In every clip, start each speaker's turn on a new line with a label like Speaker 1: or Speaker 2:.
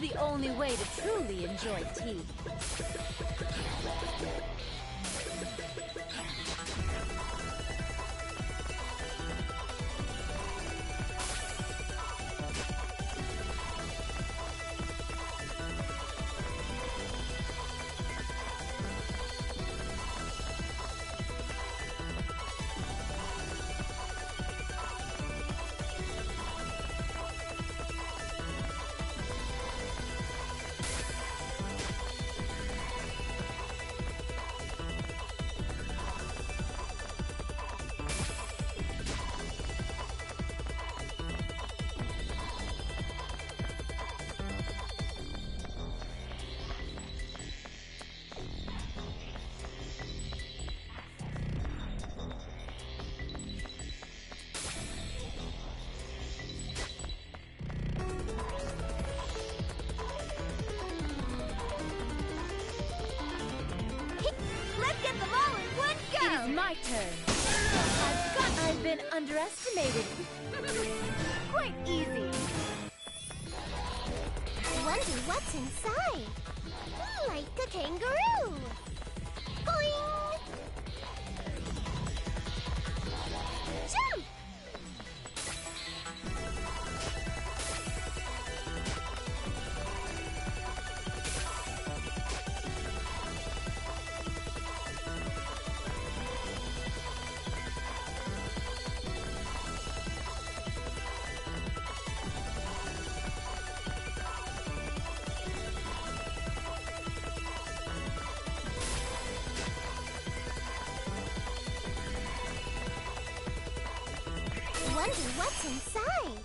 Speaker 1: the only way to truly enjoy tea. My turn. I've been underestimated. Quite easy.
Speaker 2: Wonder what's inside. Like a kangaroo. Boing! Jump! Wonder what's inside.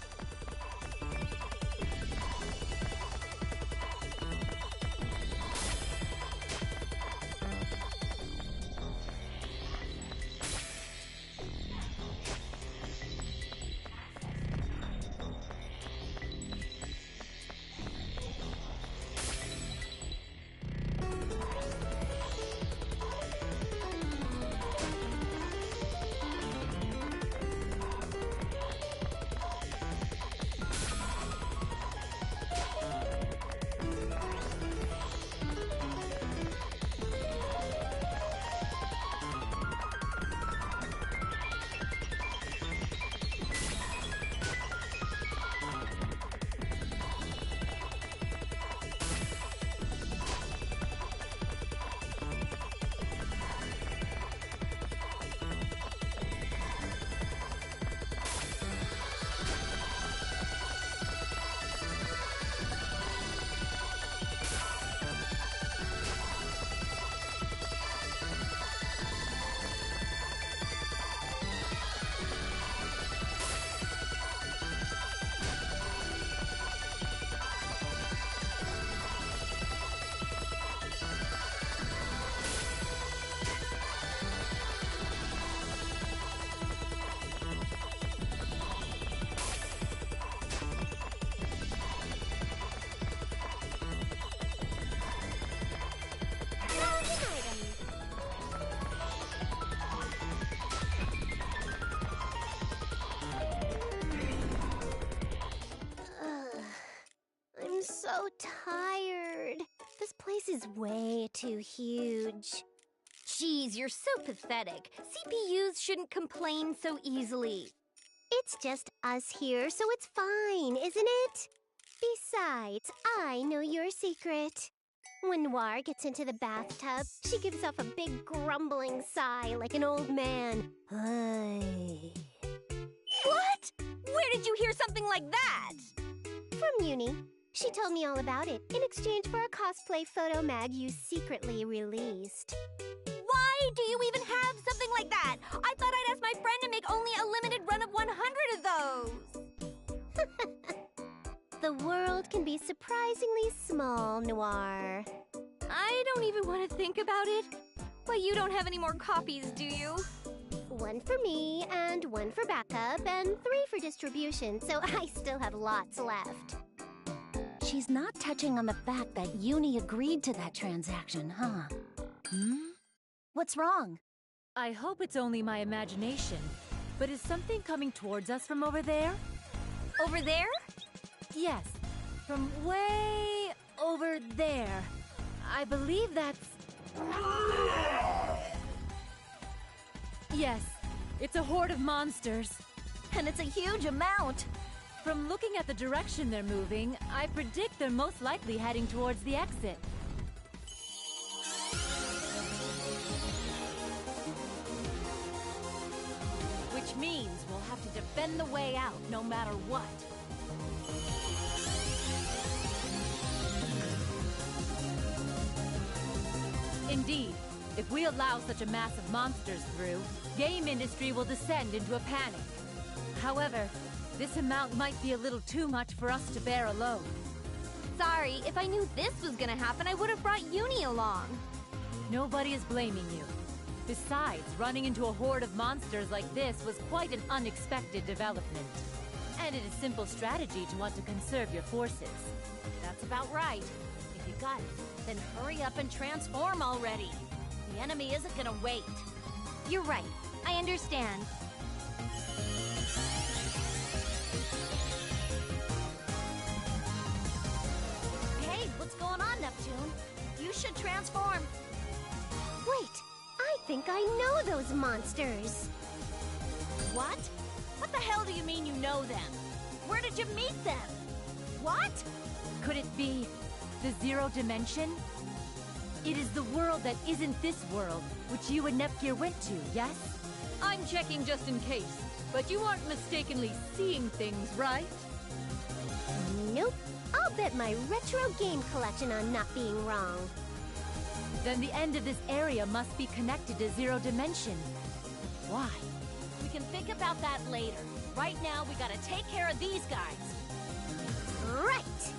Speaker 2: I'm so tired. This place is way too huge.
Speaker 3: Jeez, you're so pathetic. CPUs shouldn't complain so easily.
Speaker 2: It's just us here, so it's fine, isn't it? Besides, I know your secret. When Noir gets into the bathtub, she gives off a big grumbling sigh like an old man. Ay.
Speaker 3: What? Where did you hear something like that?
Speaker 2: From Uni. She told me all about it in exchange for a cosplay photo mag you secretly released.
Speaker 3: Why do you even have something like that? I thought I'd ask my friend to make only a limited run of 100 of those.
Speaker 2: The world can be surprisingly small, Noir.
Speaker 3: I don't even want to think about it. But you don't have any more copies, do you?
Speaker 2: One for me, and one for backup, and 3 for distribution, so I still have lots left.
Speaker 4: She's not touching on the fact that Uni agreed to that transaction, huh? What's wrong?
Speaker 1: I hope it's only my imagination, but is something coming towards us from over there?
Speaker 3: Over there?
Speaker 1: Yes, from way over there. I believe that's... Yes, it's a horde of monsters.
Speaker 4: And it's a huge amount.
Speaker 1: From looking at the direction they're moving, I predict they're most likely heading towards the exit.
Speaker 5: Which means we'll have to defend the way out no matter what.
Speaker 1: Indeed, if we allow such a mass of monsters through, game industry will descend into a panic. However, this amount might be a little too much for us to bear alone.
Speaker 3: Sorry, if I knew this was gonna happen, I would have brought Uni along.
Speaker 1: Nobody is blaming you. Besides, running into a horde of monsters like this was quite an unexpected development. And it is simple strategy to want to conserve your forces.
Speaker 5: That's about right. If you got it, then hurry up and transform already. The enemy isn't gonna wait.
Speaker 3: You're right. I understand.
Speaker 5: Hey, what's going on, Neptune? You should transform.
Speaker 2: Wait, I think I know those monsters.
Speaker 5: What? What the hell do you mean you know them? Where did you meet them? What?
Speaker 1: Could it be the Zero Dimension? It is the world that isn't this world, which you and Nepgear went to, yes? I'm checking just in case, but you aren't mistakenly seeing things, right?
Speaker 2: Nope. I'll bet my retro game collection on not being wrong.
Speaker 1: Then the end of this area must be connected to Zero Dimension. But why?
Speaker 5: We can think about that later. Right now, we gotta take care of these guys.
Speaker 2: Right!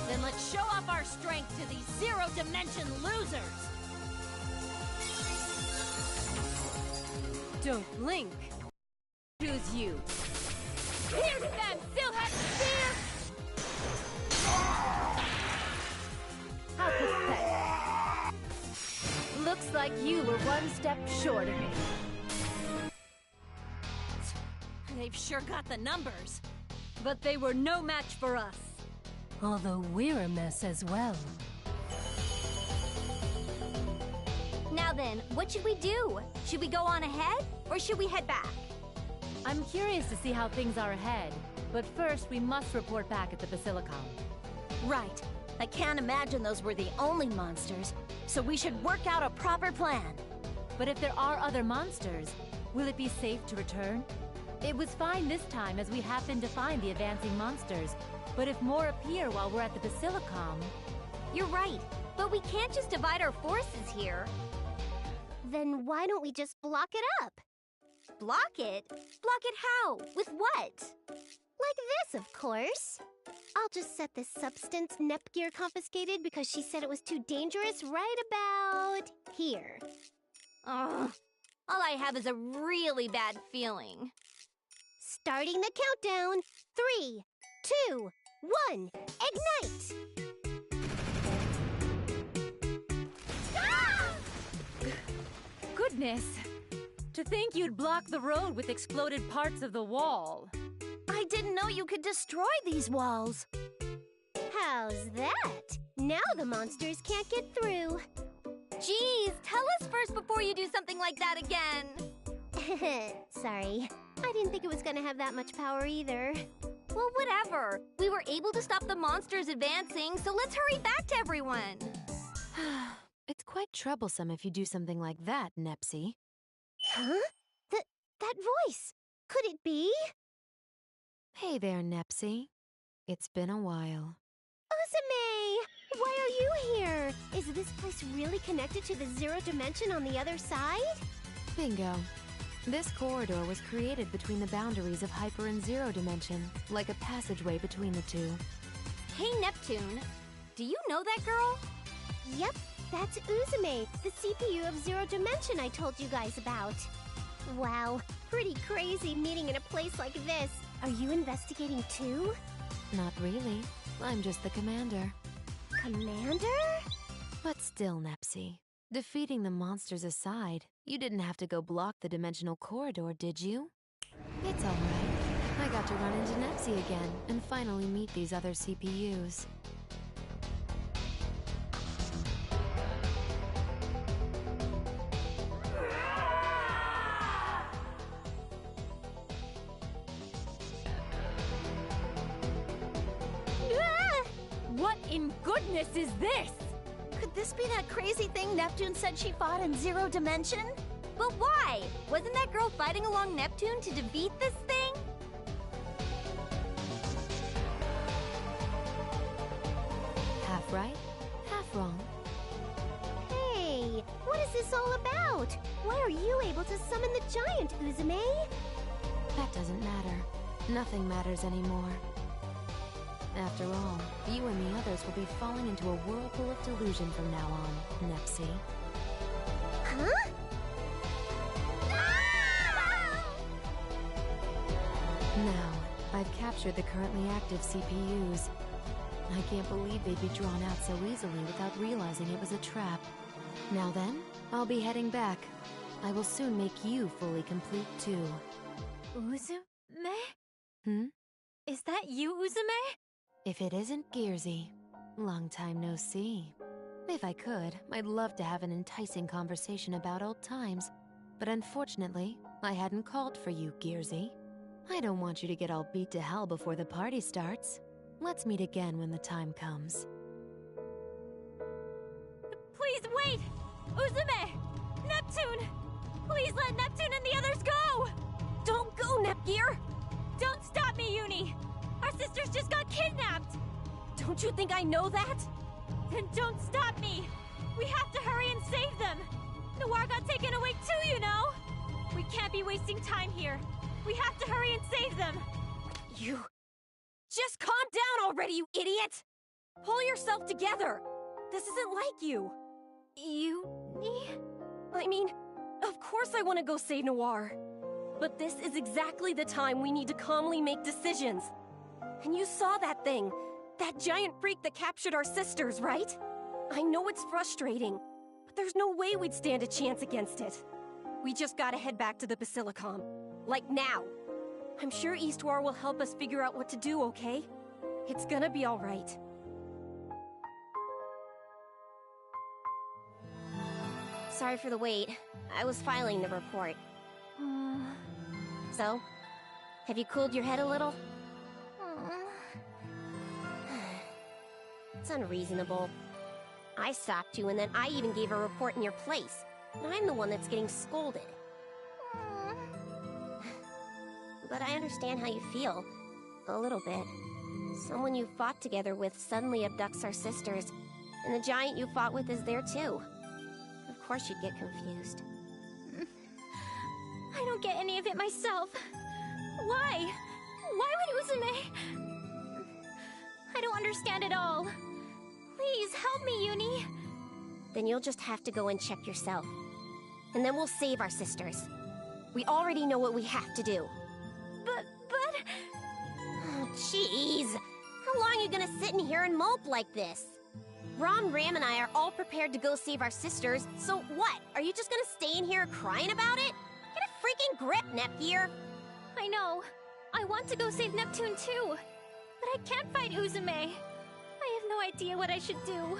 Speaker 5: Then let's show off our strength to these Zero Dimension losers!
Speaker 1: Don't blink. Choose you. Here's them! Still have spear! How pathetic. Looks like you were one step short of me.
Speaker 5: They've sure got the numbers.
Speaker 1: But they were no match for us.
Speaker 6: Although we're a mess as well.
Speaker 3: Now then, what should we do? Should we go on ahead, or should we head back?
Speaker 1: I'm curious to see how things are ahead. But first, we must report back at the Basilicom.
Speaker 4: Right. I can't imagine those were the only monsters, so we should work out a proper plan.
Speaker 1: But if there are other monsters, will it be safe to return? It was fine this time as we happened to find the advancing monsters. But if more appear while we're at the Basilicom...
Speaker 3: You're right, but we can't just divide our forces here.
Speaker 2: Then why don't we just block it up?
Speaker 3: Block it? Block it how? With what?
Speaker 2: Like this, of course. I'll just set this substance Nepgear confiscated because she said it was too dangerous right about here.
Speaker 3: Ugh. All I have is a really bad feeling.
Speaker 2: Starting the countdown. 3, 2, 1, ignite!
Speaker 1: Goodness! To think you'd block the road with exploded parts of the wall.
Speaker 4: I didn't know you could destroy these walls.
Speaker 2: How's that? Now the monsters can't get through.
Speaker 3: Geez, tell us first before you do something like that again.
Speaker 2: Sorry. I didn't think it was gonna have that much power either.
Speaker 3: Well, whatever. We were able to stop the monsters advancing, so let's hurry back to everyone.
Speaker 7: It's quite troublesome if you do something like that, Nepsy.
Speaker 2: Huh? That voice! Could it be?
Speaker 7: Hey there, Nepsy. It's been a while.
Speaker 2: Uzume! Why are you here? Is this place really connected to the Zero Dimension on the other side?
Speaker 7: Bingo. This corridor was created between the boundaries of Hyper and Zero Dimension, like a passageway between the two.
Speaker 3: Hey, Neptune. Do you know that girl?
Speaker 2: Yep, that's Uzume, the CPU of Zero Dimension I told you guys about. Wow, pretty crazy meeting in a place like this. Are you investigating too?
Speaker 7: Not really. I'm just the commander.
Speaker 2: Commander?
Speaker 7: But still, Nepsy, Defeating the monsters aside, you didn't have to go block the dimensional corridor, did you? It's alright. I got to run into Nepsi again and finally meet these other CPUs.
Speaker 1: What in goodness is this?
Speaker 4: Could this be that crazy thing Neptune said she fought in Zero Dimension?
Speaker 3: But why? Wasn't that girl fighting along Neptune to defeat this thing?
Speaker 7: Half right, half wrong.
Speaker 2: Hey, what is this all about? Why are you able to summon the giant, Uzume?
Speaker 7: That doesn't matter. Nothing matters anymore. After all, you and the others will be falling into a whirlpool of delusion from now on, Nepsi.
Speaker 2: Huh?
Speaker 7: Now, I've captured the currently active CPUs. I can't believe they'd be drawn out so easily without realizing it was a trap. Now then, I'll be heading back. I will soon make you fully complete too.
Speaker 1: Uzume?
Speaker 7: Hmm?
Speaker 1: Is that you, Uzume?
Speaker 7: If it isn't Gearsy. Long time no see. If I could, I'd love to have an enticing conversation about old times. But unfortunately, I hadn't called for you, Gearsy. I don't want you to get all beat to hell before the party starts. Let's meet again when the time comes.
Speaker 1: Please wait! Uzume! Neptune! Please let Neptune and the others go! Don't go, Nepgear! Don't stop me, Uni! Our sisters just got kidnapped! Don't you think I know that? Then don't stop me! We have to hurry and save them! Noir got taken away too, you know! We can't be wasting time here. We have to hurry and save them! You... Just calm down already, you idiot! Pull yourself together! This isn't like you. Uni? I mean, of course I want to go save Noir. But this is exactly the time we need to calmly make decisions. And you saw that thing. That giant freak that captured our sisters, right? I know it's frustrating, but there's no way we'd stand a chance against it. We just gotta head back to the Basilicom. Like now. I'm sure Eastwar will help us figure out what to do, okay? It's gonna be alright.
Speaker 2: Sorry for the wait. I was filing the report. So, have you cooled your head a little? It's unreasonable. I stopped you and then I even gave a report in your place. But I'm the one that's getting scolded. But I understand how you feel. A little bit. Someone you fought together with suddenly abducts our sisters, and the giant you fought with is there too. Of course you'd get confused.
Speaker 3: I don't get any of it myself. Why? Why would Uzume? I don't understand at all. Please help me, Uni.
Speaker 2: Then you'll just have to go and check yourself. And then we'll save our sisters. We already know what we have to do.
Speaker 3: But...
Speaker 2: Oh, jeez. How long are you gonna sit in here and mope like this? Ram and I are all prepared to go save our sisters, so what? Are you just gonna stay in here crying about it? Get a freaking grip, Nepgear!
Speaker 3: I know. I want to go save Neptune too. But I can't fight Uzume. I have no idea what I should do.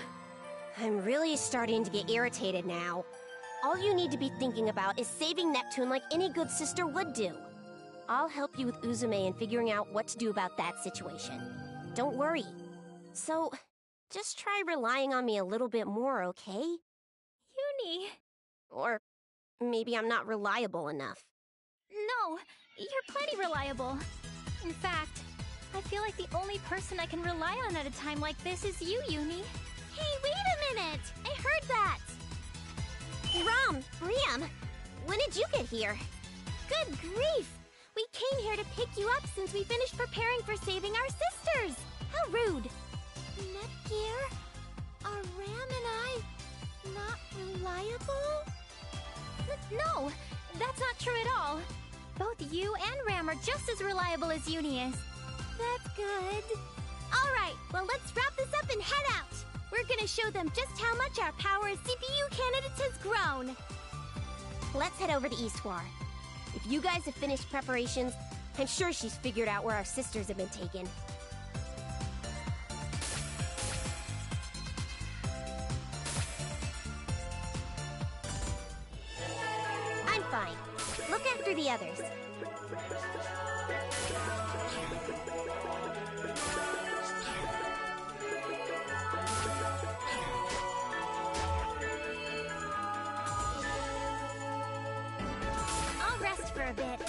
Speaker 2: I'm really starting to get irritated now. All you need to be thinking about is saving Neptune like any good sister would do. I'll help you with Uzume in figuring out what to do about that situation. Don't worry. So, just try relying on me a little bit more, okay?
Speaker 3: Uni.
Speaker 2: Or maybe I'm not reliable enough.
Speaker 3: No, you're plenty reliable. In fact, I feel like the only person I can rely on at a time like this is you, Uni. Hey, wait a minute! I heard that!
Speaker 2: Riam, when did you get here?
Speaker 3: Good grief! We came here to pick you up since we finished preparing for saving our sisters! How rude! Nepgear? Are Ram and I not reliable? No, that's not true at all. Both you and Ram are just as reliable as Uni is. That's good. Alright, well let's wrap this up and head out! We're gonna show them just how much our power as CPU candidates has grown.
Speaker 2: Let's head over to Eastwar. If you guys have finished preparations, I'm sure she's figured out where our sisters have been taken. I'm fine. Look after the others.
Speaker 3: I'll rest for a bit.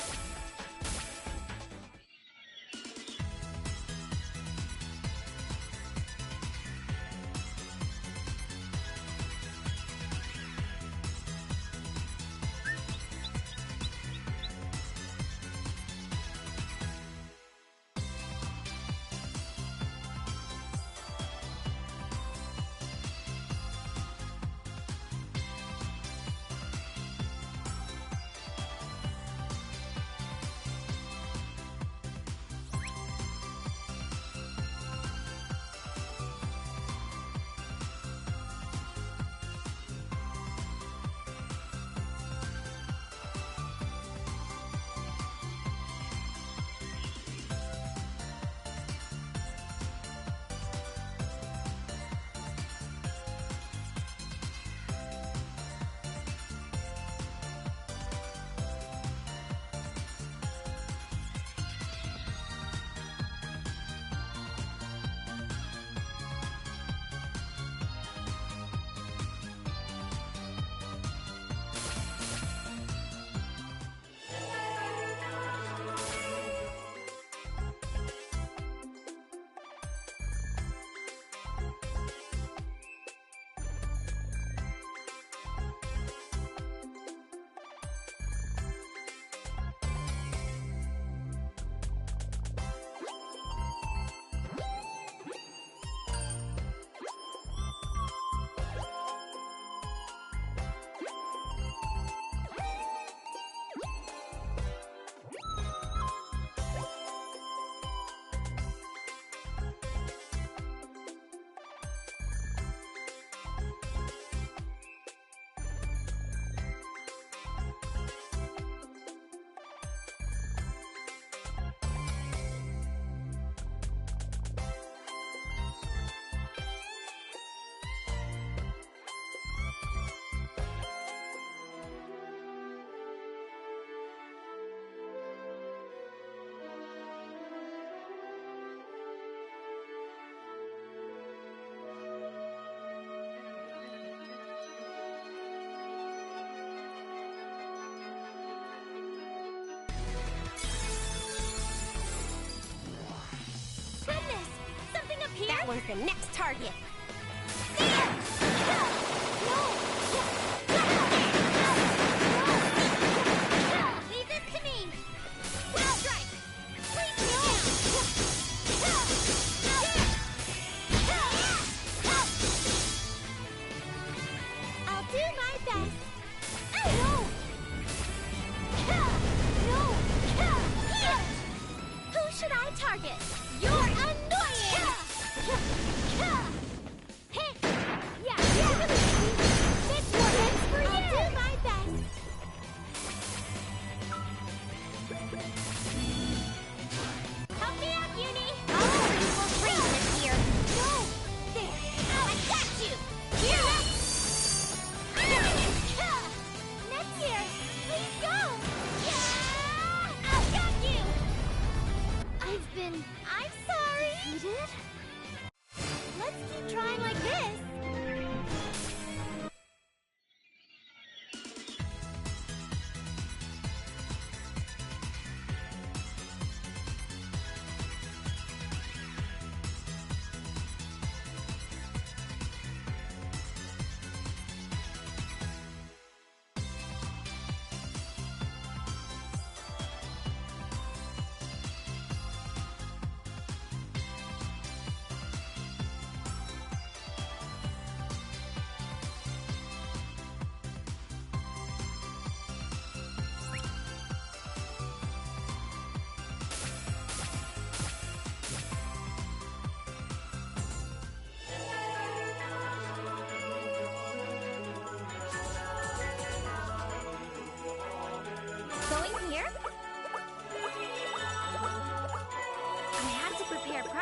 Speaker 2: That one's the next target.
Speaker 3: Leave this to me! Wild strike! Please I'll do my best. No! Who should I target? You're annoying!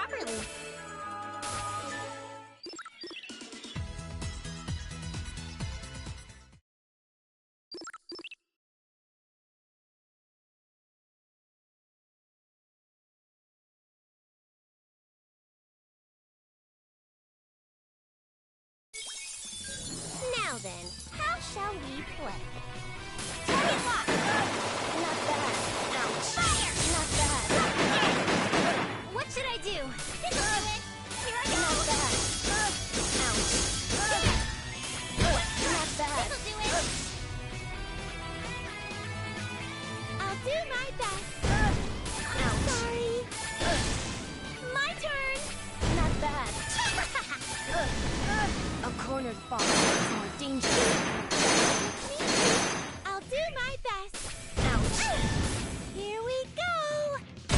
Speaker 3: properly.
Speaker 2: Now then, how shall we play?
Speaker 3: Target lock!
Speaker 2: Not bad. Ouch.
Speaker 3: Fire!
Speaker 2: Not bad.
Speaker 3: What should I do? This'll do it! Here I go!
Speaker 2: Not bad. Ouch. Not bad.
Speaker 3: This'll do it!
Speaker 2: I'll do my best.
Speaker 3: I'm sorry. My turn!
Speaker 2: Not bad.
Speaker 4: A cornered fox is more dangerous.
Speaker 2: I'll do my best.
Speaker 4: Ouch.
Speaker 2: Here we go.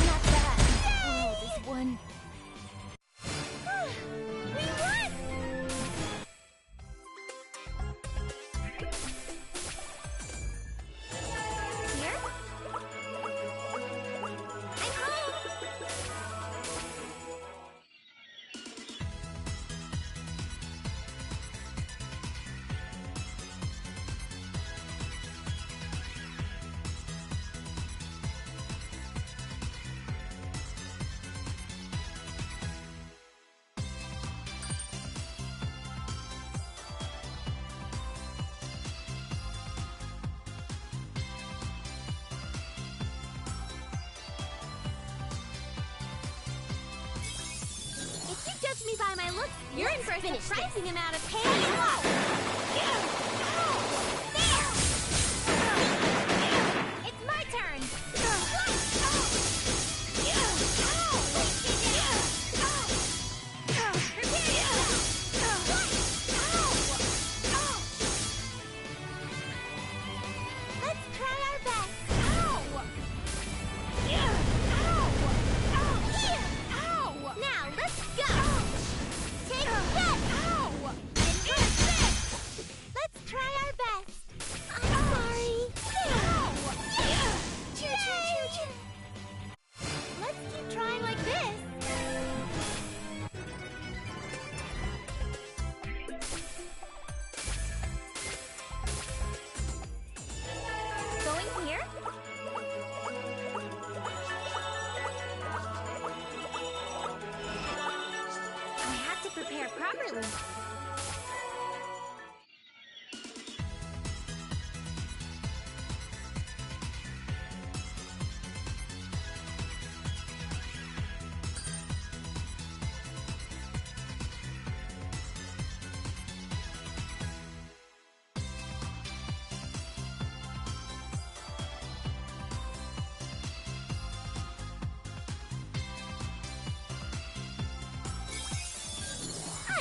Speaker 4: Not bad. Oh, this one.
Speaker 2: We won!
Speaker 3: Here? I'm home! If you judge me by my looks, you're in for a surprising amount of pain and loss. It's my turn. Let's try our best. Now let's go. Take that. Let's try our best. I'm sorry. Let's keep trying like this. Going here? I have to prepare properly.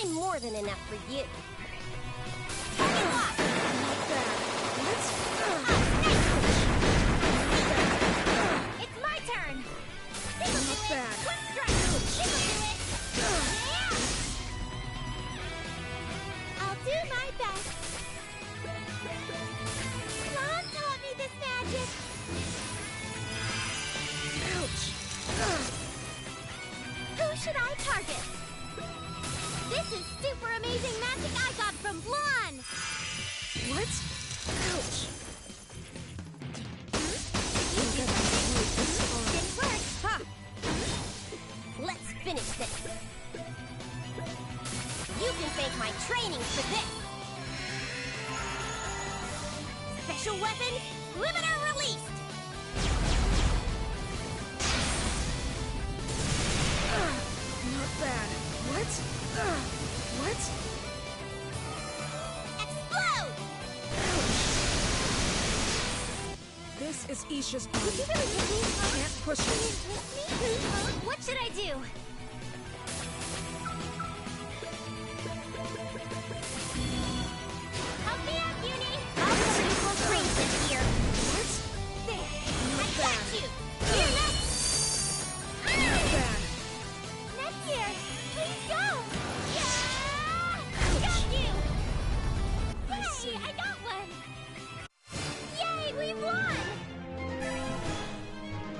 Speaker 2: I'm more than enough for you.
Speaker 3: It's my turn. This'll do it. Quick strike. This'll do it.
Speaker 2: I'll do my best. Mom taught me this magic.
Speaker 3: Who should I target? This is super amazing magic I got from Blonde.
Speaker 4: What? Ouch.
Speaker 3: Didn't work.
Speaker 2: Let's finish this. You can thank my training for this. Special weapon, limiter released.
Speaker 4: Not bad. What? What?
Speaker 2: Explode!
Speaker 8: This is Isha's
Speaker 3: Did you
Speaker 8: body.
Speaker 3: really hit me?
Speaker 8: Can't push it.
Speaker 3: What should I do? Help me out, Uni!
Speaker 2: I'll cover equal strength this year.
Speaker 3: There!
Speaker 2: I got you!
Speaker 3: You're next!
Speaker 8: Not bad.
Speaker 3: Netgear! Please go! Yeah! Got you! Yay! I got one! Yay! We won!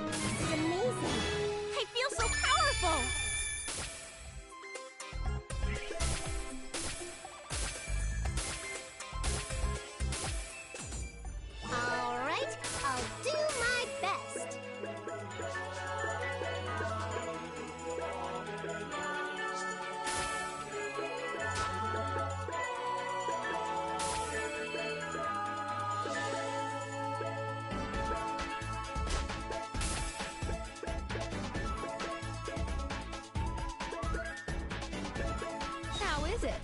Speaker 2: This is amazing.
Speaker 3: I feel so powerful!
Speaker 5: is it?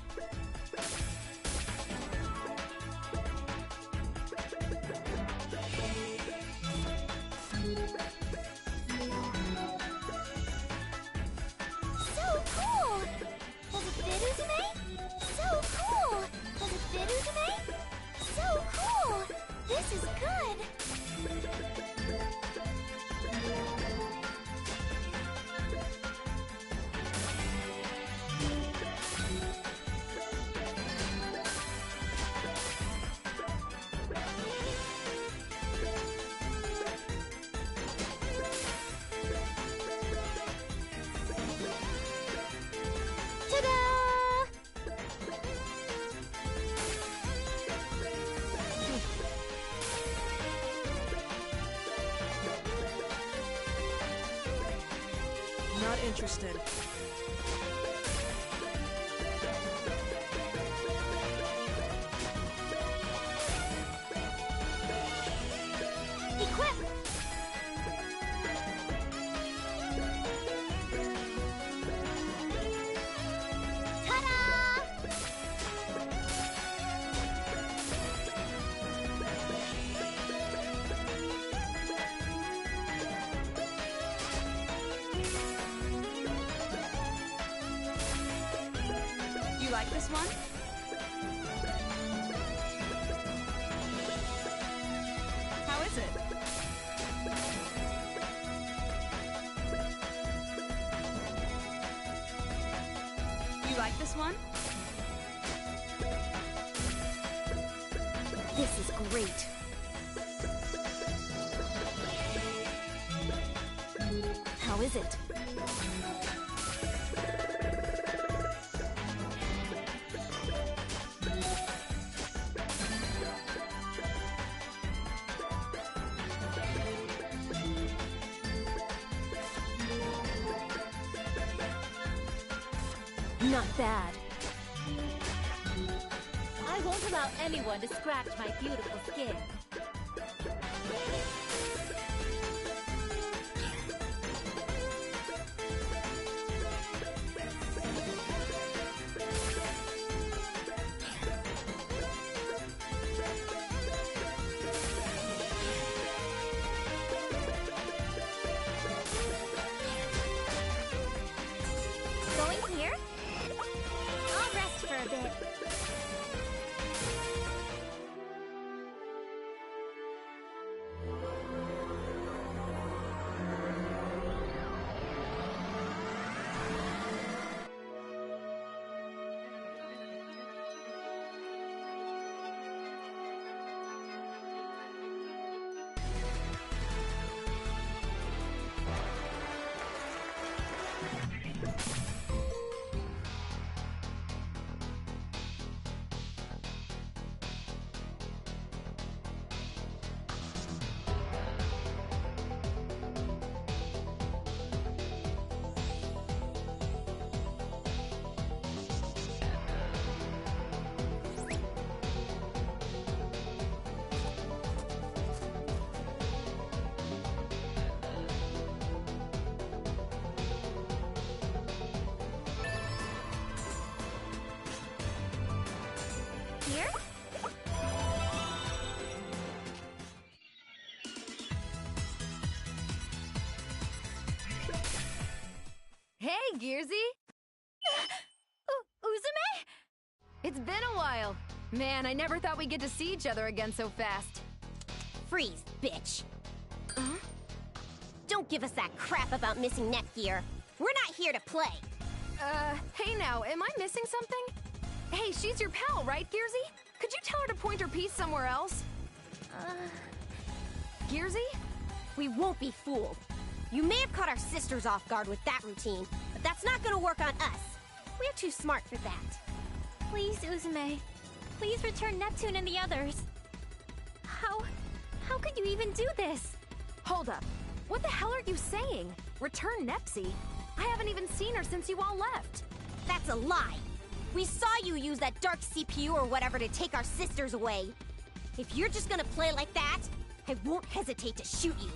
Speaker 3: So cool! Does it fit, Uzume? So cool! Does it fit, Uzume? So cool! This is good!
Speaker 8: Not interested.
Speaker 3: Equip! Ta-da!
Speaker 5: You like this one? How is it? You like this one?
Speaker 3: This is great. How is it? Not bad.
Speaker 1: I won't allow anyone to scratch my beautiful skin.
Speaker 3: Going here? I'll rest for a bit. Here?
Speaker 7: Hey, Gearsy!
Speaker 3: Uzume?
Speaker 7: It's been a while. Man, I never thought we'd get to see each other again so fast.
Speaker 2: Freeze, bitch. Don't give us that crap about missing Netgear. We're not here to play.
Speaker 7: Hey now, am I missing something? Hey, she's your pal, right, Gearsy? Could you tell her to point her piece somewhere else? Gearsy?
Speaker 2: We won't be fooled. You may have caught our sisters off guard with that routine, but that's not gonna work on us. We're too smart for that.
Speaker 3: Please, Uzume. Please return Neptune and the others. How could you even do this?
Speaker 7: Hold up. What the hell are you saying? Return Nepsy? I haven't even seen her since you all left.
Speaker 2: That's a lie. We saw you use that dark CPU or whatever to take our sisters away. If you're just gonna play like that, I won't hesitate to shoot you.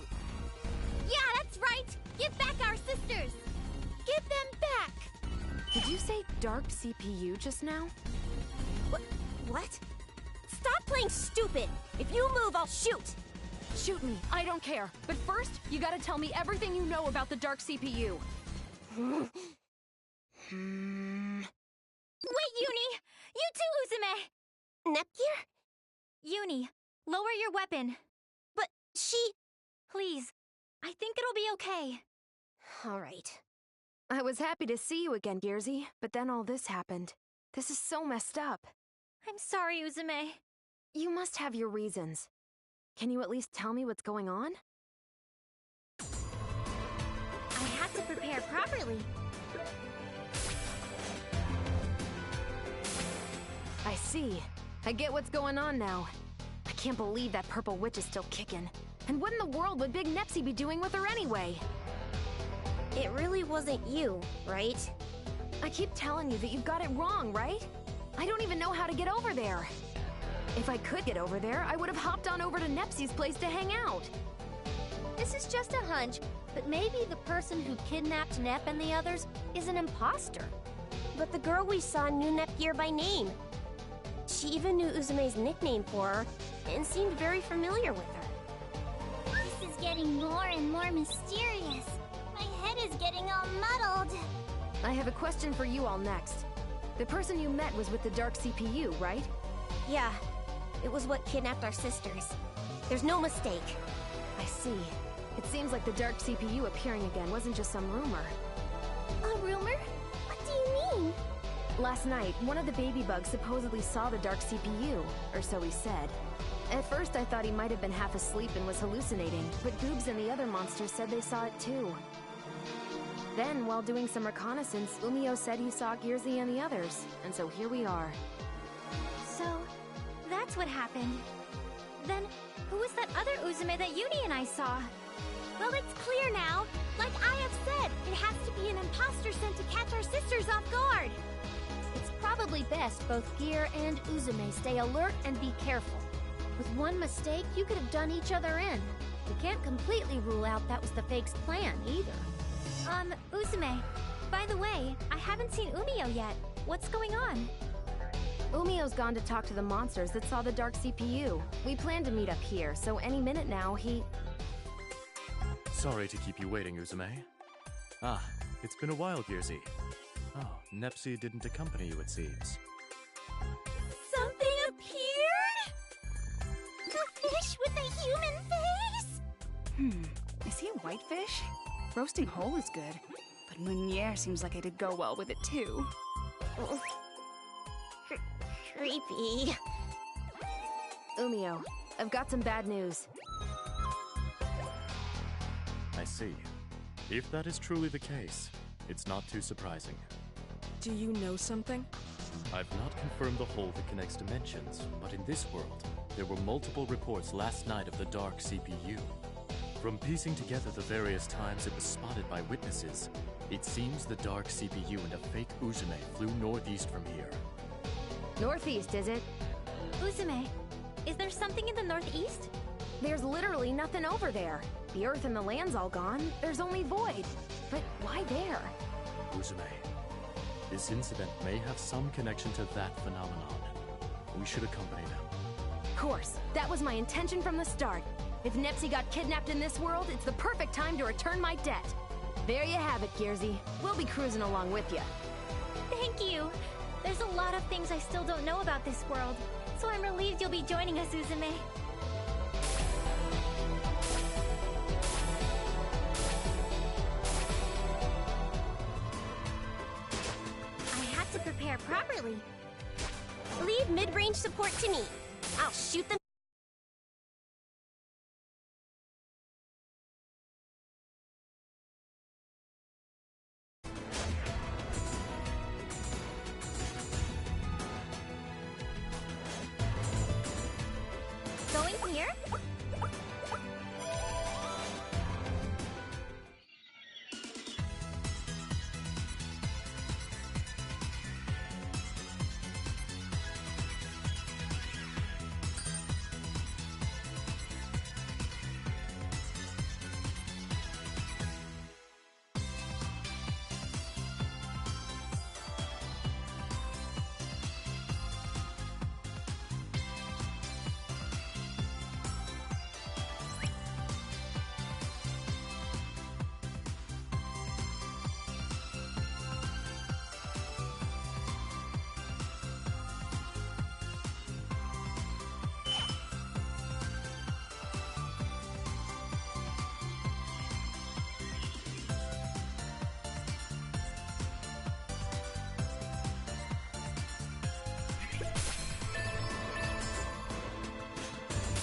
Speaker 3: Yeah, that's right! Give back our sisters! Give them back!
Speaker 7: Did you say dark CPU just now?
Speaker 3: What? Stop playing stupid! If you move, I'll shoot!
Speaker 5: Shoot me, I don't care. But first, you gotta tell me everything you know about the dark CPU.
Speaker 3: Wait, Uni! You too, Uzume! Nepgear? Uni, lower your weapon. But she... Please, I think it'll be okay.
Speaker 2: Alright.
Speaker 7: I was happy to see you again, Gearsy, but then all this happened. This is so messed up.
Speaker 3: I'm sorry, Uzume.
Speaker 7: You must have your reasons. Can you at least tell me what's going on?
Speaker 3: I had to prepare properly.
Speaker 7: I see. I get what's going on now. I can't believe that purple witch is still kicking. And what in the world would Big Nepsy be doing with her anyway?
Speaker 2: It really wasn't you, right?
Speaker 7: I keep telling you that you've got it wrong, right? I don't even know how to get over there. If I could get over there, I would have hopped on over to Nepsy's place to hang out.
Speaker 3: This is just a hunch, but maybe the person who kidnapped Nep and the others is an imposter.
Speaker 2: But the girl we saw knew Nepgear by name. She even knew Uzume's nickname for her, and seemed very familiar with her.
Speaker 3: This is getting more and more mysterious. My head is getting all muddled.
Speaker 7: I have a question for you all next. The person you met was with the dark CPU, right?
Speaker 2: Yeah, it was what kidnapped our sisters. There's no mistake.
Speaker 7: I see. It seems like the dark CPU appearing again wasn't just some rumor.
Speaker 3: A rumor? What do you mean?
Speaker 7: Last night, one of the baby bugs supposedly saw the dark CPU, or so he said. At first, I thought he might have been half asleep and was hallucinating, but Goobs and the other monsters said they saw it too. Then, while doing some reconnaissance, Umio said he saw Gearsy and the others, and so here we are.
Speaker 3: So, that's what happened. Then, who was that other Uzume that Uni and I saw? Well, it's clear now. Like I have said, it has to be an imposter sent to catch our sisters off guard. It's probably best both Gear and Uzume stay alert and be careful. With one mistake, you could have done each other in. We can't completely rule out that was the fake's plan, either. Uzume, by the way, I haven't seen Umio yet. What's going on?
Speaker 7: Umio's gone to talk to the monsters that saw the dark CPU. We plan to meet up here, so any minute now,
Speaker 9: Sorry to keep you waiting, Uzume. Ah, it's been a while, Gearsy. Oh, Nepsy didn't accompany you, it seems.
Speaker 3: Something appeared? The fish with the human face?
Speaker 10: Is he a whitefish? Roasting whole is good, but Meunier seems like it'd go well with it too.
Speaker 2: Creepy.
Speaker 7: Umio, I've got some bad news.
Speaker 9: I see. If that is truly the case, it's not too surprising.
Speaker 8: Do you know something?
Speaker 9: I've not confirmed the hole that connects dimensions, but in this world, there were multiple reports last night of the dark CPU. From piecing together the various times it was spotted by witnesses, it seems the dark CPU and a fake Uzume flew northeast from here.
Speaker 7: Northeast, is it?
Speaker 3: Uzume, is there something in the northeast?
Speaker 7: There's literally nothing over there. The earth and the land's all gone. There's only void. But why there?
Speaker 9: Uzume, this incident may have some connection to that phenomenon. We should accompany them.
Speaker 7: Of course, that was my intention from the start. If Nepsy got kidnapped in this world, it's the perfect time to return my debt. There you have it, Gearsy. We'll be cruising along with you.
Speaker 3: Thank you. There's a lot of things I still don't know about this world, so I'm relieved you'll be joining us, Uzume. I had to prepare properly.
Speaker 2: Leave mid-range support to me. I'll shoot them.
Speaker 3: Going here?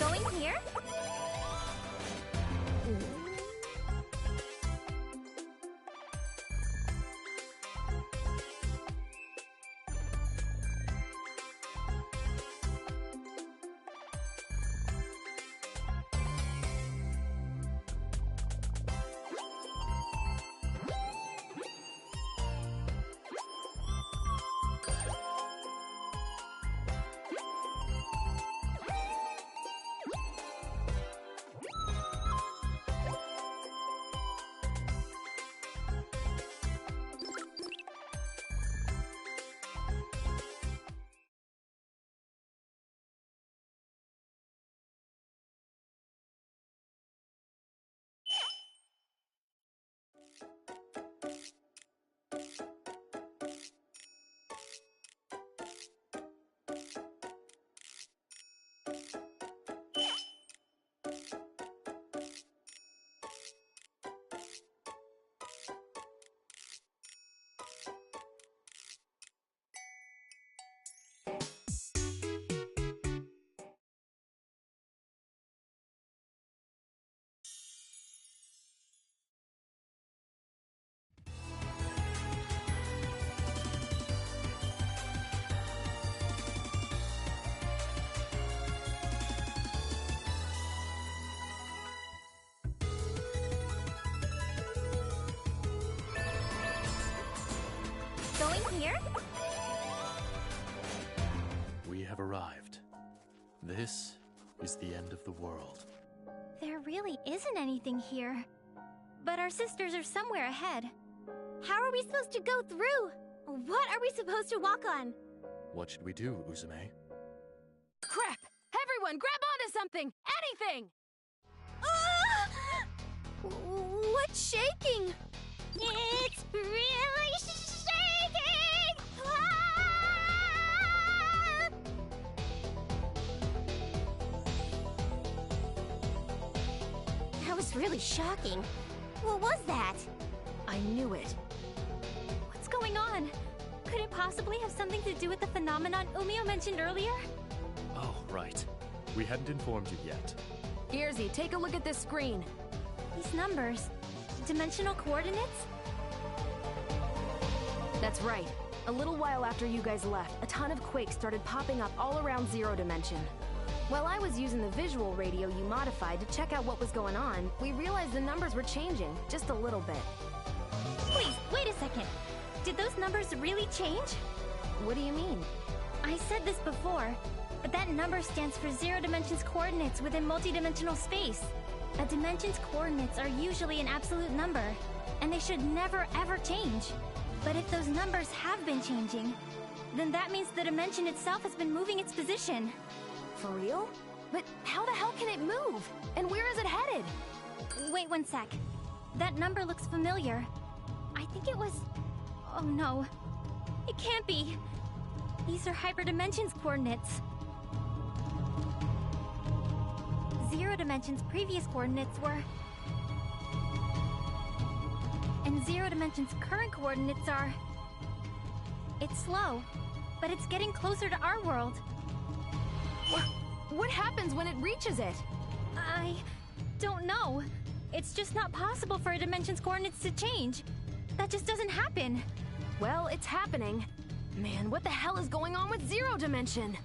Speaker 3: Going here? Going here?
Speaker 9: We have arrived. This is the end of the world.
Speaker 3: There really isn't anything here. But our sisters are somewhere ahead. How are we supposed to go through? What are we supposed to walk on?
Speaker 9: What should we do, Uzume?
Speaker 5: Crap! Everyone, grab onto something! Anything!
Speaker 3: What's shaking? It's really shaking!
Speaker 2: That was really shocking. What was that?
Speaker 5: I knew it.
Speaker 3: What's going on? Could it possibly have something to do with the phenomenon Umio mentioned earlier?
Speaker 9: Oh, right. We hadn't informed you yet.
Speaker 5: Gearsy, take a look at this screen.
Speaker 3: These numbers. Dimensional coordinates?
Speaker 11: That's right. A little while after you guys left, a ton of quakes started popping up all around Zero Dimension. While I was using the visual radio you modified to check out what was going on, we realized the numbers were changing, just a little bit.
Speaker 3: Please, wait a second. Did those numbers really change?
Speaker 11: What do you mean?
Speaker 3: I said this before, but that number stands for Zero Dimension's coordinates within multidimensional space. A dimension's coordinates are usually an absolute number, and they should never ever change. But if those numbers have been changing, then that means the dimension itself has been moving its position.
Speaker 11: For real? But how the hell can it move? And where is it headed?
Speaker 3: Wait one sec. That number looks familiar. I think it was... Oh no. It can't be. These are Hyperdimension's coordinates. Zero Dimension's previous coordinates were... And Zero Dimension's current coordinates are... It's slow, but it's getting closer to our world.
Speaker 11: What happens when it reaches it?
Speaker 3: I don't know. It's just not possible for a dimension's coordinates to change. That just doesn't happen.
Speaker 11: Well, it's happening. Man, what the hell is going on with Zero Dimension?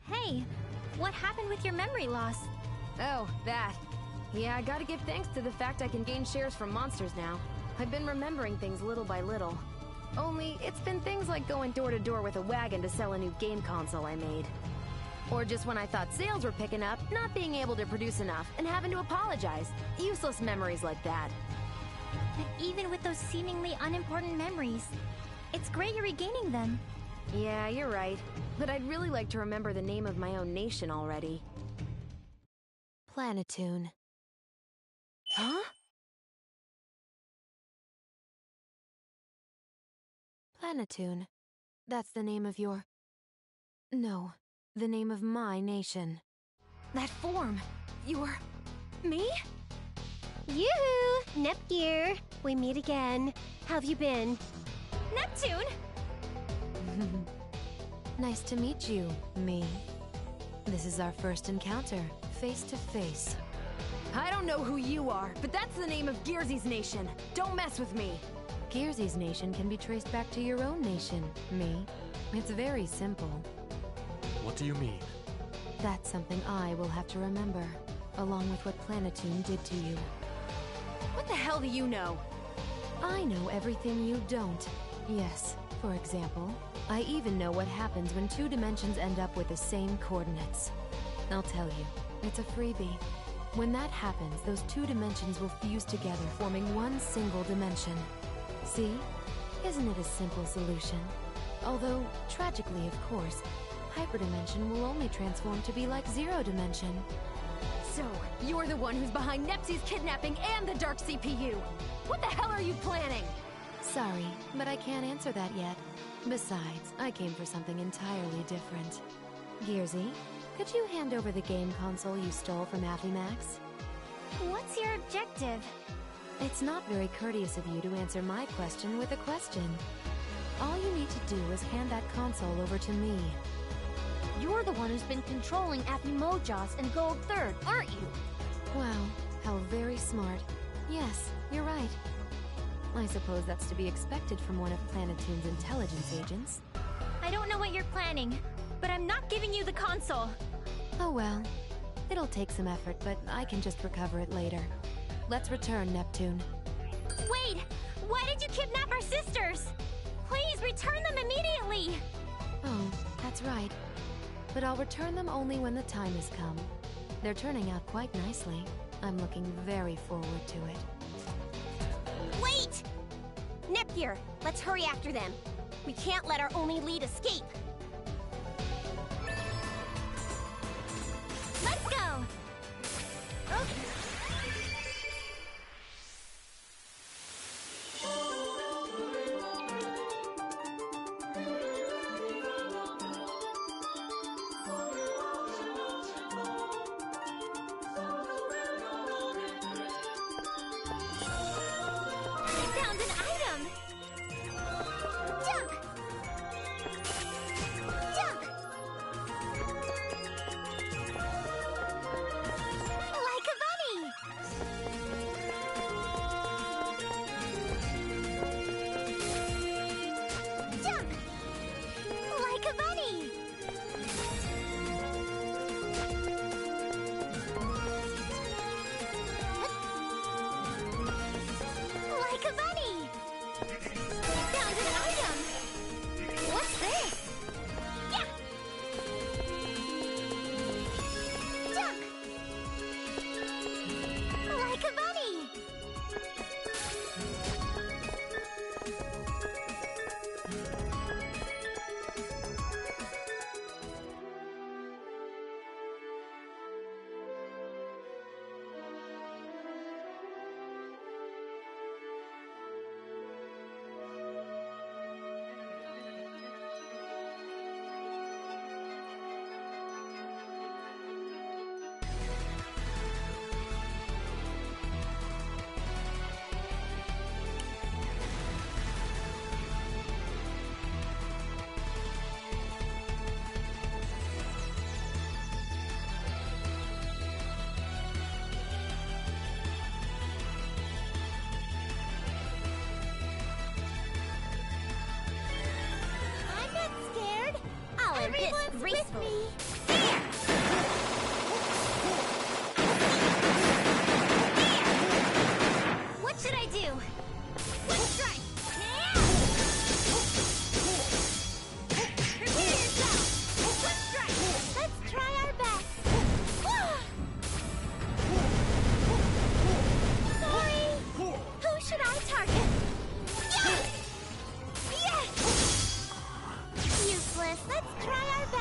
Speaker 3: Hey, what happened with your memory loss?
Speaker 11: Oh, that. Yeah, I gotta give thanks to the fact I can gain shares from monsters now. I've been remembering things little by little. Only, it's been things like going door to door with a wagon to sell a new game console I made. Or just when I thought sales were picking up, not being able to produce enough and having to apologize. Useless memories like that.
Speaker 3: But even with those seemingly unimportant memories, it's great you're regaining them.
Speaker 11: Yeah, you're right. But I'd really like to remember the name of my own nation already.
Speaker 7: Planetoon.
Speaker 11: Huh?
Speaker 7: Planetoon. That's the name of your... No, the name of my nation.
Speaker 11: That form. You're... me?
Speaker 2: Yoo-hoo! Nepgear! We meet again. How have you been?
Speaker 3: Neptune!
Speaker 7: Nice to meet you, me. This is our first encounter, face to face.
Speaker 11: I don't know who you are, but that's the name of Gearzy's nation. Don't mess with me.
Speaker 7: Gearzy's nation can be traced back to your own nation, me. It's very simple.
Speaker 9: What do you mean?
Speaker 7: That's something I will have to remember, along with what Planetoon did to you.
Speaker 11: What the hell do you know?
Speaker 7: I know everything you don't. Yes, for example, I even know what happens when two dimensions end up with the same coordinates. I'll tell you, it's a freebie. When that happens, those two dimensions will fuse together, forming one single dimension. See? Isn't it a simple solution? Although, tragically of course, hyperdimension will only transform to be like zero dimension.
Speaker 11: So, you're the one who's behind Nepsy's kidnapping and the Dark CPU! What the hell are you planning?
Speaker 7: Sorry, but I can't answer that yet. Besides, I came for something entirely different. Gearzy, could you hand over the game console you stole from Max?
Speaker 3: What's your objective?
Speaker 7: It's not very courteous of you to answer my question with a question. All you need to do is hand that console over to me.
Speaker 3: You're the one who's been controlling Mojos and Gold Third, aren't you?
Speaker 7: Wow, how very smart. Yes, you're right. I suppose that's to be expected from one of Planetoon's intelligence agents.
Speaker 3: I don't know what you're planning, but I'm not giving you the console.
Speaker 7: Oh well. It'll take some effort, but I can just recover it later. Let's return, Neptune.
Speaker 3: Wait! Why did you kidnap our sisters? Please return them immediately!
Speaker 7: Oh, that's right. But I'll return them only when the time has come. They're turning out quite nicely. I'm looking very forward to it.
Speaker 3: Wait! Nepgear, let's hurry after them. We can't let our only lead escape. Let's go! Okay.
Speaker 12: Everyone's with me!
Speaker 3: What should I do? Let's try! Prepare yourself! Let's try! Let's try our best! Sorry! Who should I target? Yes! Useless. Let's try our best.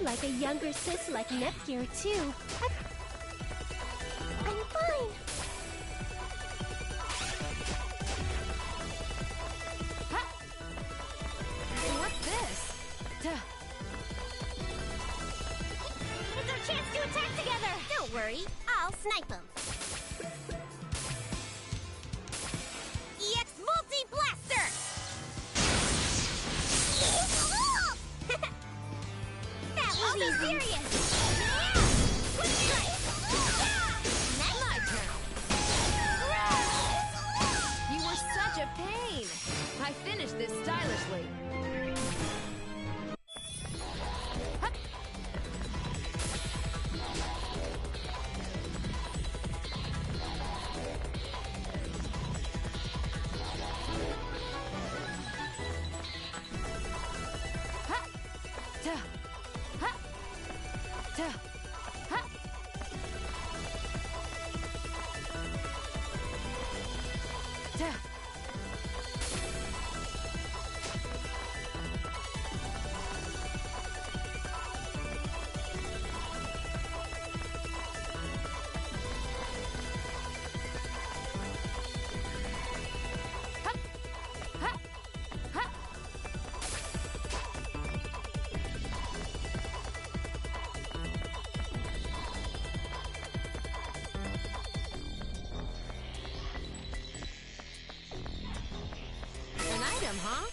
Speaker 2: like a younger sis like Nepgear, too. I'm fine.
Speaker 11: What's this?
Speaker 3: It's our chance to attack together!
Speaker 12: Don't worry, I'll snipe him. EX Multi-Blaster! That was easy. Serious!
Speaker 11: My turn. You were such a pain. I finished this stylishly. An item, huh?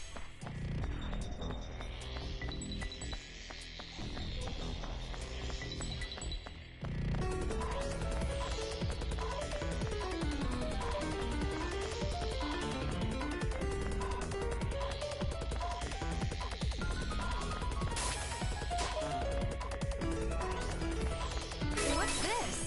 Speaker 11: What's this?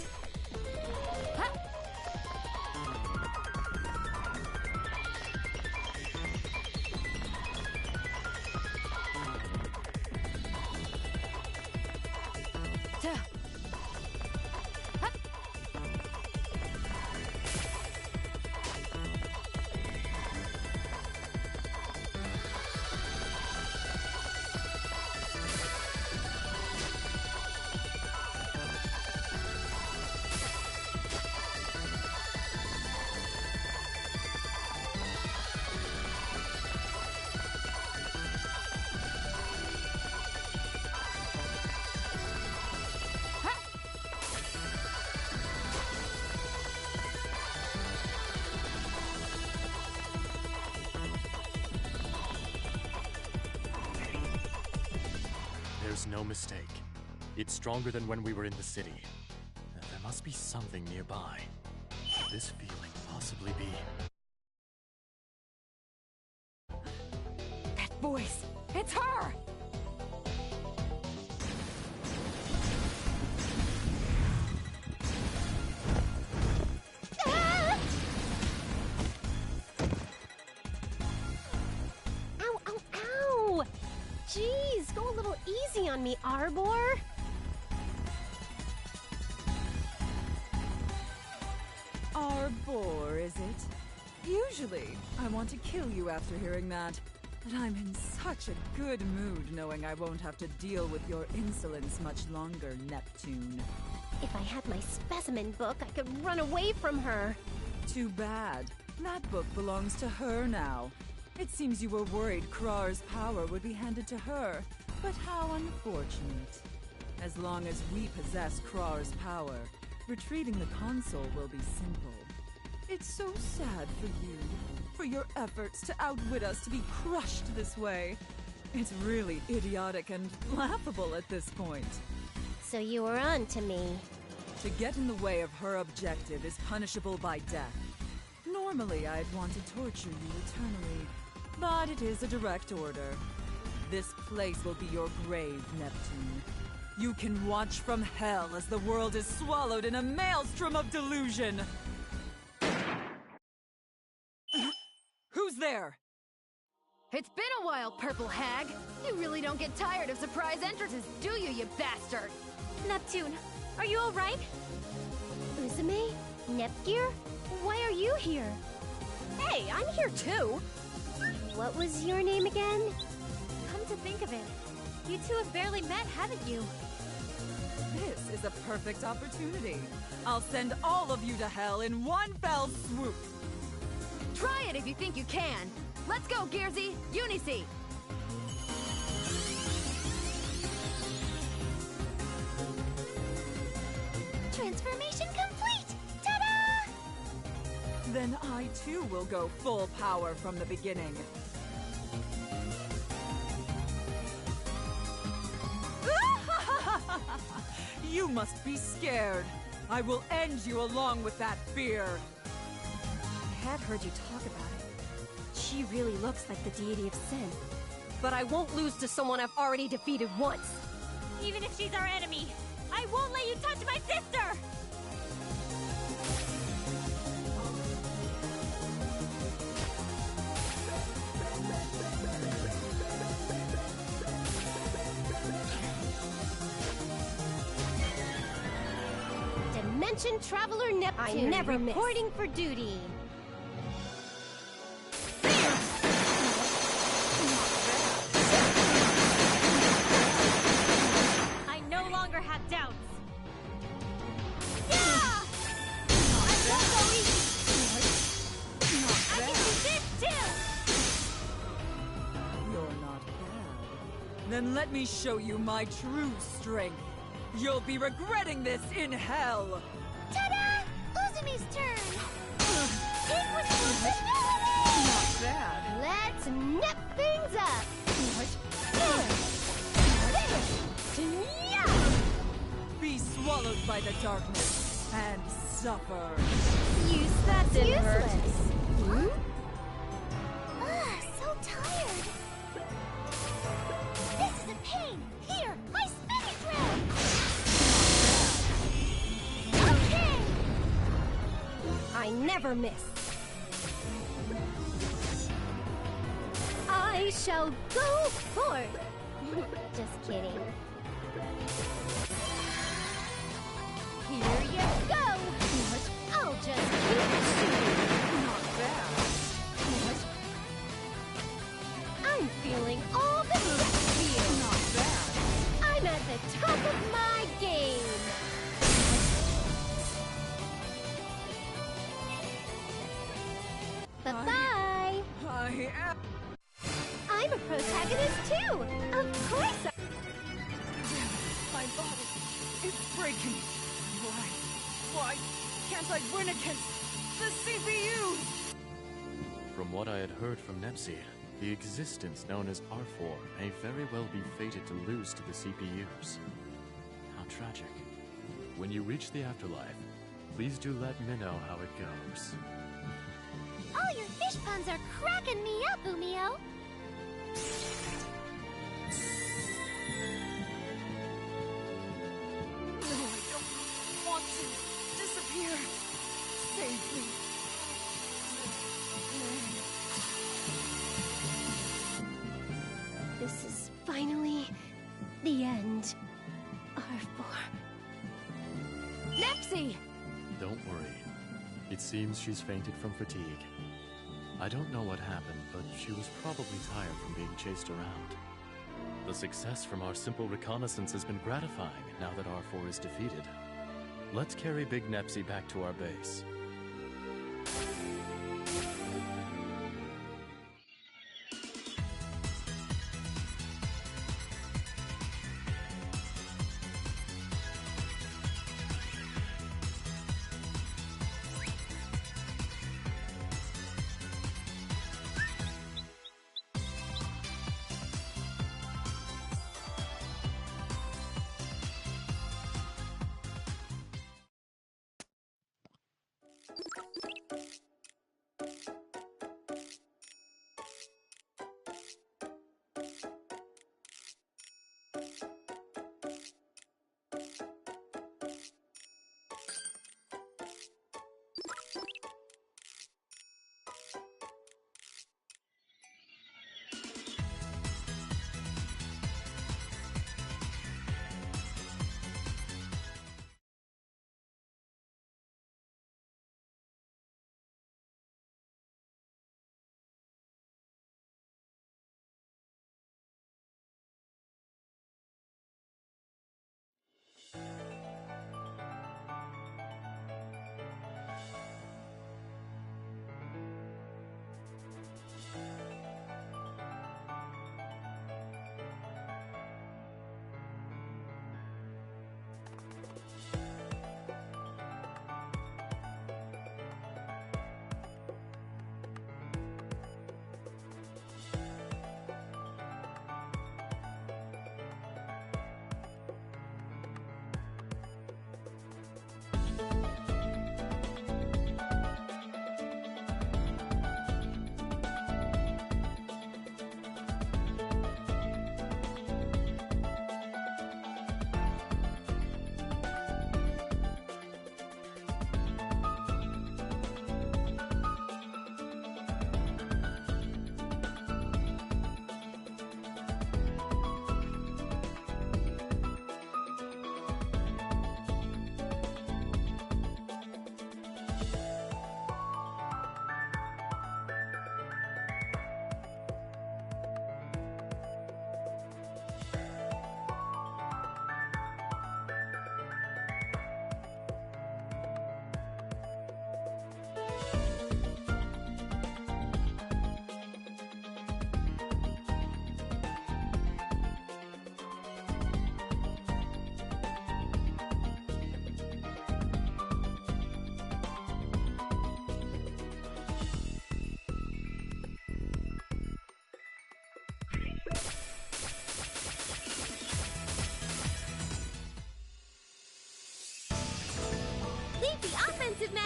Speaker 9: There's no mistake. It's stronger than when we were in the city. There must be something nearby. Could this feeling possibly be?
Speaker 11: That voice! It's her!
Speaker 2: Ow, ow, ow! Jeez, go a little easy on me, Arbor.
Speaker 13: Arbor, is it? Usually, I want to kill you after hearing that. But I'm in such a good mood knowing I won't have to deal with your insolence much longer, Neptune.
Speaker 2: If I had my specimen book, I could run away from her.
Speaker 13: Too bad. That book belongs to her now. It seems you were worried Krar's power would be handed to her. But how unfortunate. As long as we possess Krar's power, retrieving the console will be simple. It's so sad for you, for your efforts to outwit us to be crushed this way. It's really idiotic and laughable at this point.
Speaker 2: So you were on to me.
Speaker 13: To get in the way of her objective is punishable by death. Normally, I'd want to torture you eternally, but it is a direct order. This place will be your grave, Neptune. You can watch from hell as the world is swallowed in a maelstrom of delusion! Who's there?
Speaker 11: It's been a while, Purple Hag! You really don't get tired of surprise entrances, do you, you bastard?
Speaker 3: Neptune, are you alright?
Speaker 2: Uzume? Nepgear? Why are you here?
Speaker 3: Hey, I'm here too!
Speaker 2: What was your name again?
Speaker 3: Come to think of it,
Speaker 1: You two have barely met, haven't you?
Speaker 13: This is a perfect opportunity. I'll send all of you to hell in one fell swoop.
Speaker 11: Try it if you think you can. Let's go, Gearsy! Unicy!
Speaker 3: Transformation complete! Ta-da!
Speaker 13: Then I too will go full power from the beginning. You must be scared. I will end you along with that fear.
Speaker 14: I had heard you talk about it. She really looks like the deity of sin. But I won't lose to someone I've already defeated once.
Speaker 1: Even if she's our enemy, I won't let you touch my sister!
Speaker 2: Dimension Traveler Neptune,
Speaker 14: I never miss.
Speaker 2: reporting for duty.
Speaker 1: I no longer have doubts.
Speaker 13: You're not bad. Then let me show you my true strength. You'll be regretting this in hell!
Speaker 3: Ta-da! Uzumi's turn! Take responsibility!
Speaker 13: Not bad.
Speaker 2: Let's nip things up.
Speaker 13: Be swallowed by the darkness and suffer.
Speaker 2: That didn't hurt.
Speaker 3: So tired. This is a pain. Here, my spinning drill. Okay.
Speaker 14: I never miss.
Speaker 2: I shall go forth. Just kidding. Here you go. I'll just keep shooting.
Speaker 13: Not bad.
Speaker 2: I'm feeling all the sex feel.
Speaker 13: Not bad.
Speaker 2: I'm at the top of my game. Bye-bye.
Speaker 13: I am...
Speaker 2: I'm a protagonist too. Of course.
Speaker 13: My body is breaking. Why can't I win against the CPU?
Speaker 9: From what I had heard from Nepsi, the existence known as R4 may very well be fated to lose to the CPUs. How tragic. When you reach the afterlife, please do let me know how it goes.
Speaker 3: All your fish puns are cracking me up, Umio.
Speaker 13: No, I don't want to disappear. Save me.
Speaker 2: This is finally the end. R4.
Speaker 11: Nepsi!
Speaker 9: Don't worry. It seems she's fainted from fatigue. I don't know what happened, but she was probably tired from being chased around. The success from our simple reconnaissance has been gratifying now that R4 is defeated. Let's carry Big Nepsi back to our base.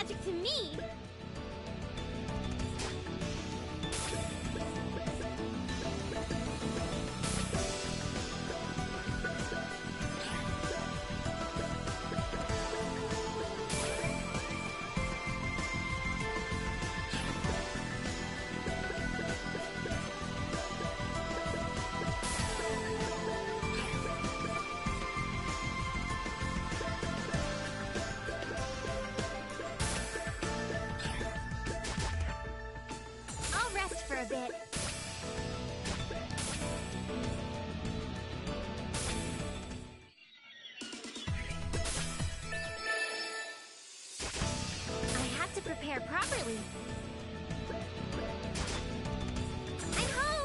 Speaker 3: magic to me. I'll rest for a bit. I have to prepare properly. I'm home!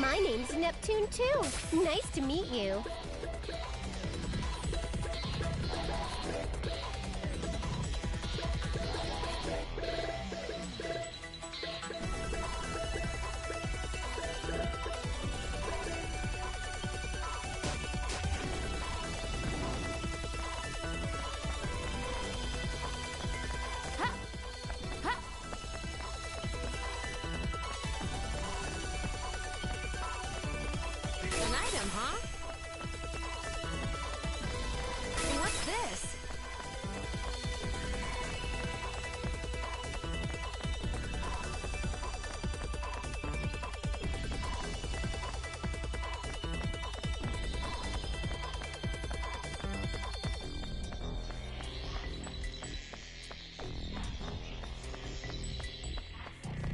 Speaker 2: My name's Neptune too. Nice to meet you.
Speaker 11: An item, huh? What's this?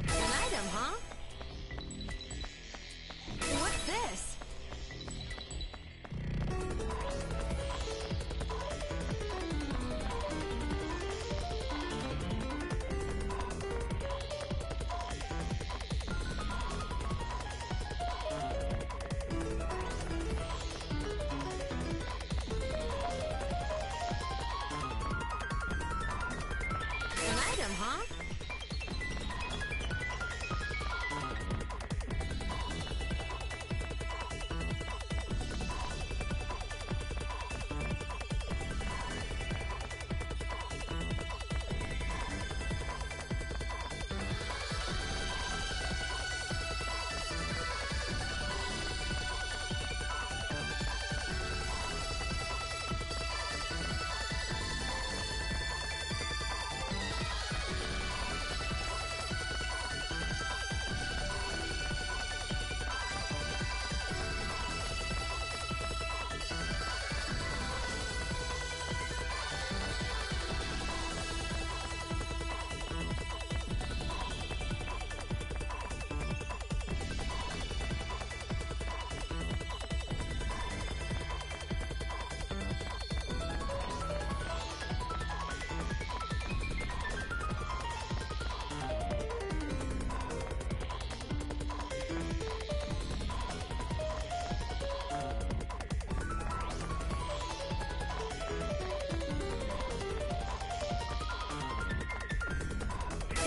Speaker 11: An item, huh? What's this? An item, huh?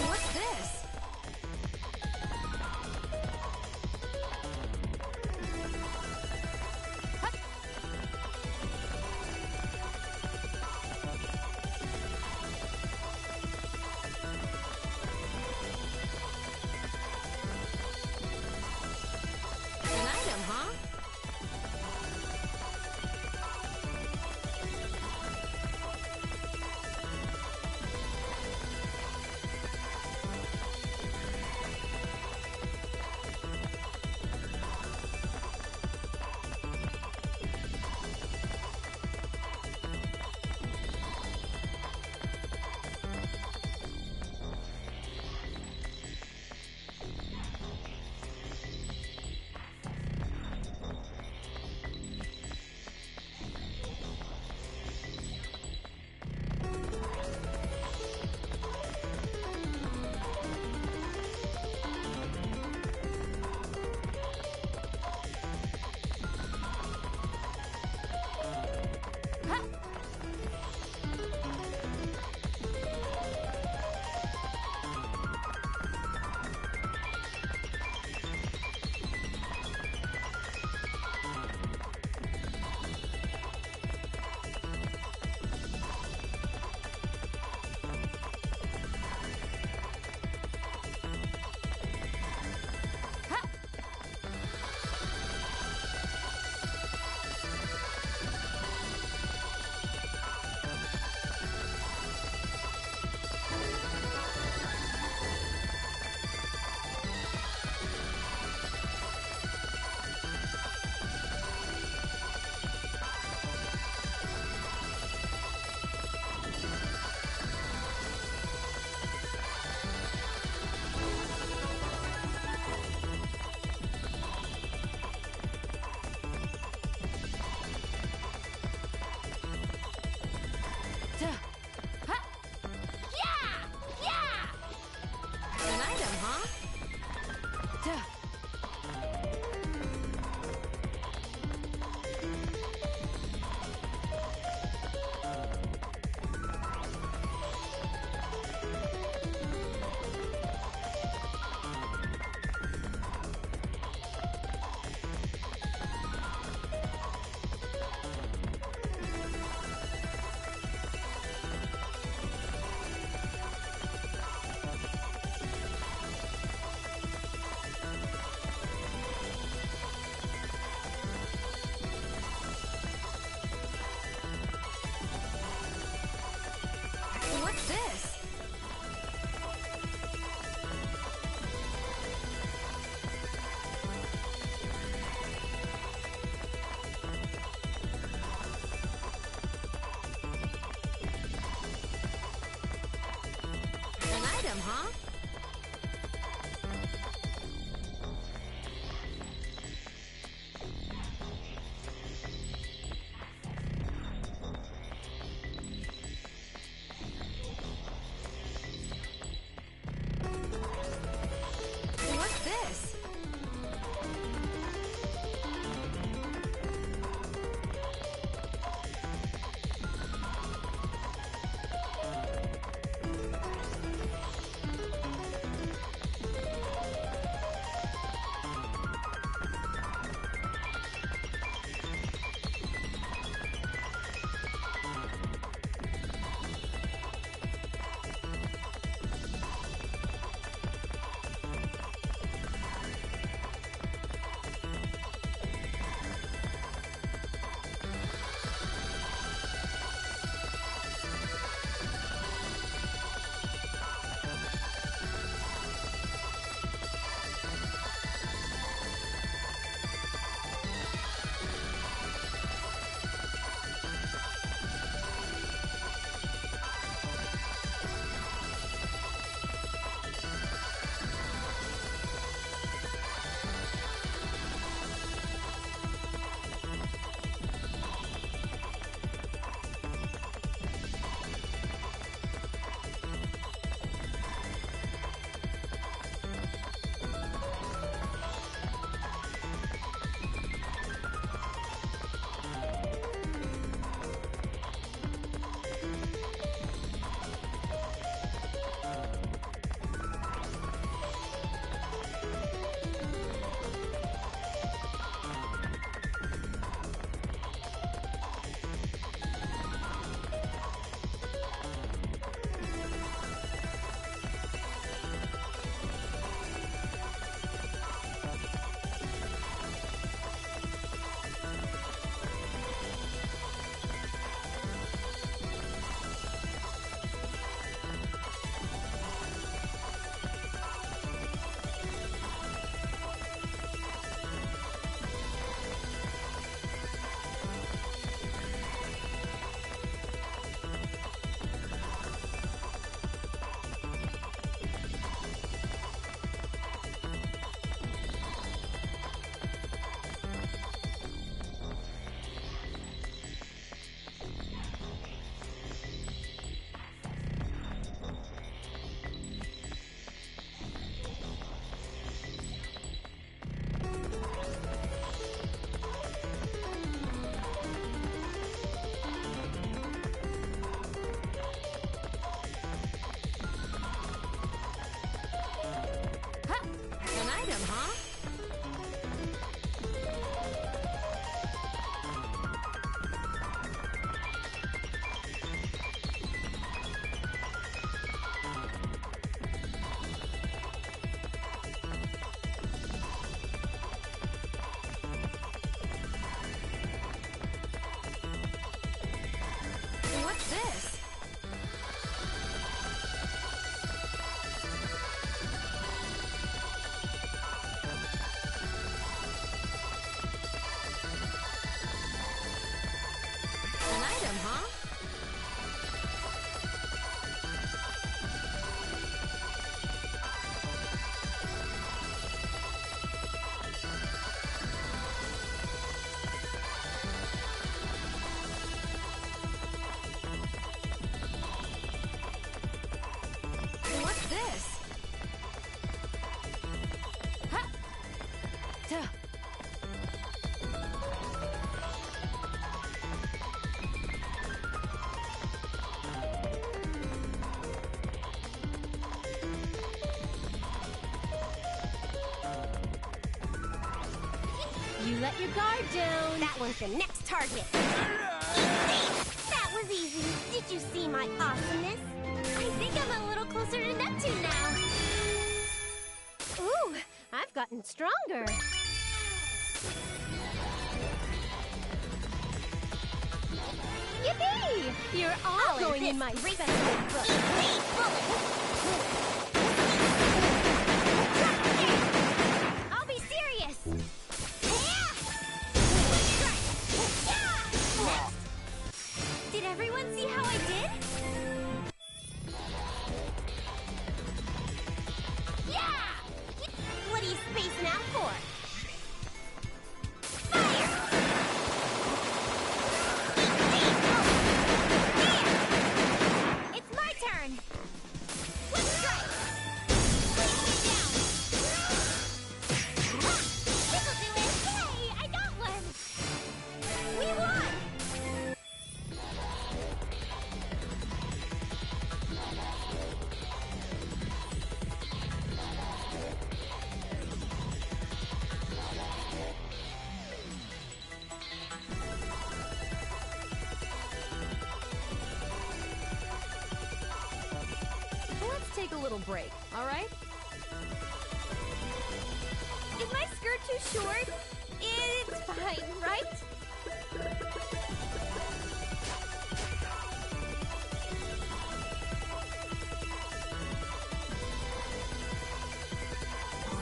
Speaker 11: What's this? An item, huh? An item, huh? item, huh? What's this?
Speaker 2: You let your guard down.
Speaker 12: That one's the next target. That was easy. Did you see my awesomeness? I think I'm a little closer to Neptune now.
Speaker 2: Ooh, I've gotten stronger. Yippee! You're all going in my special book.
Speaker 12: I'll be serious. Did everyone see how I did?
Speaker 14: little break, alright?
Speaker 3: Is my skirt too short? It's fine, right?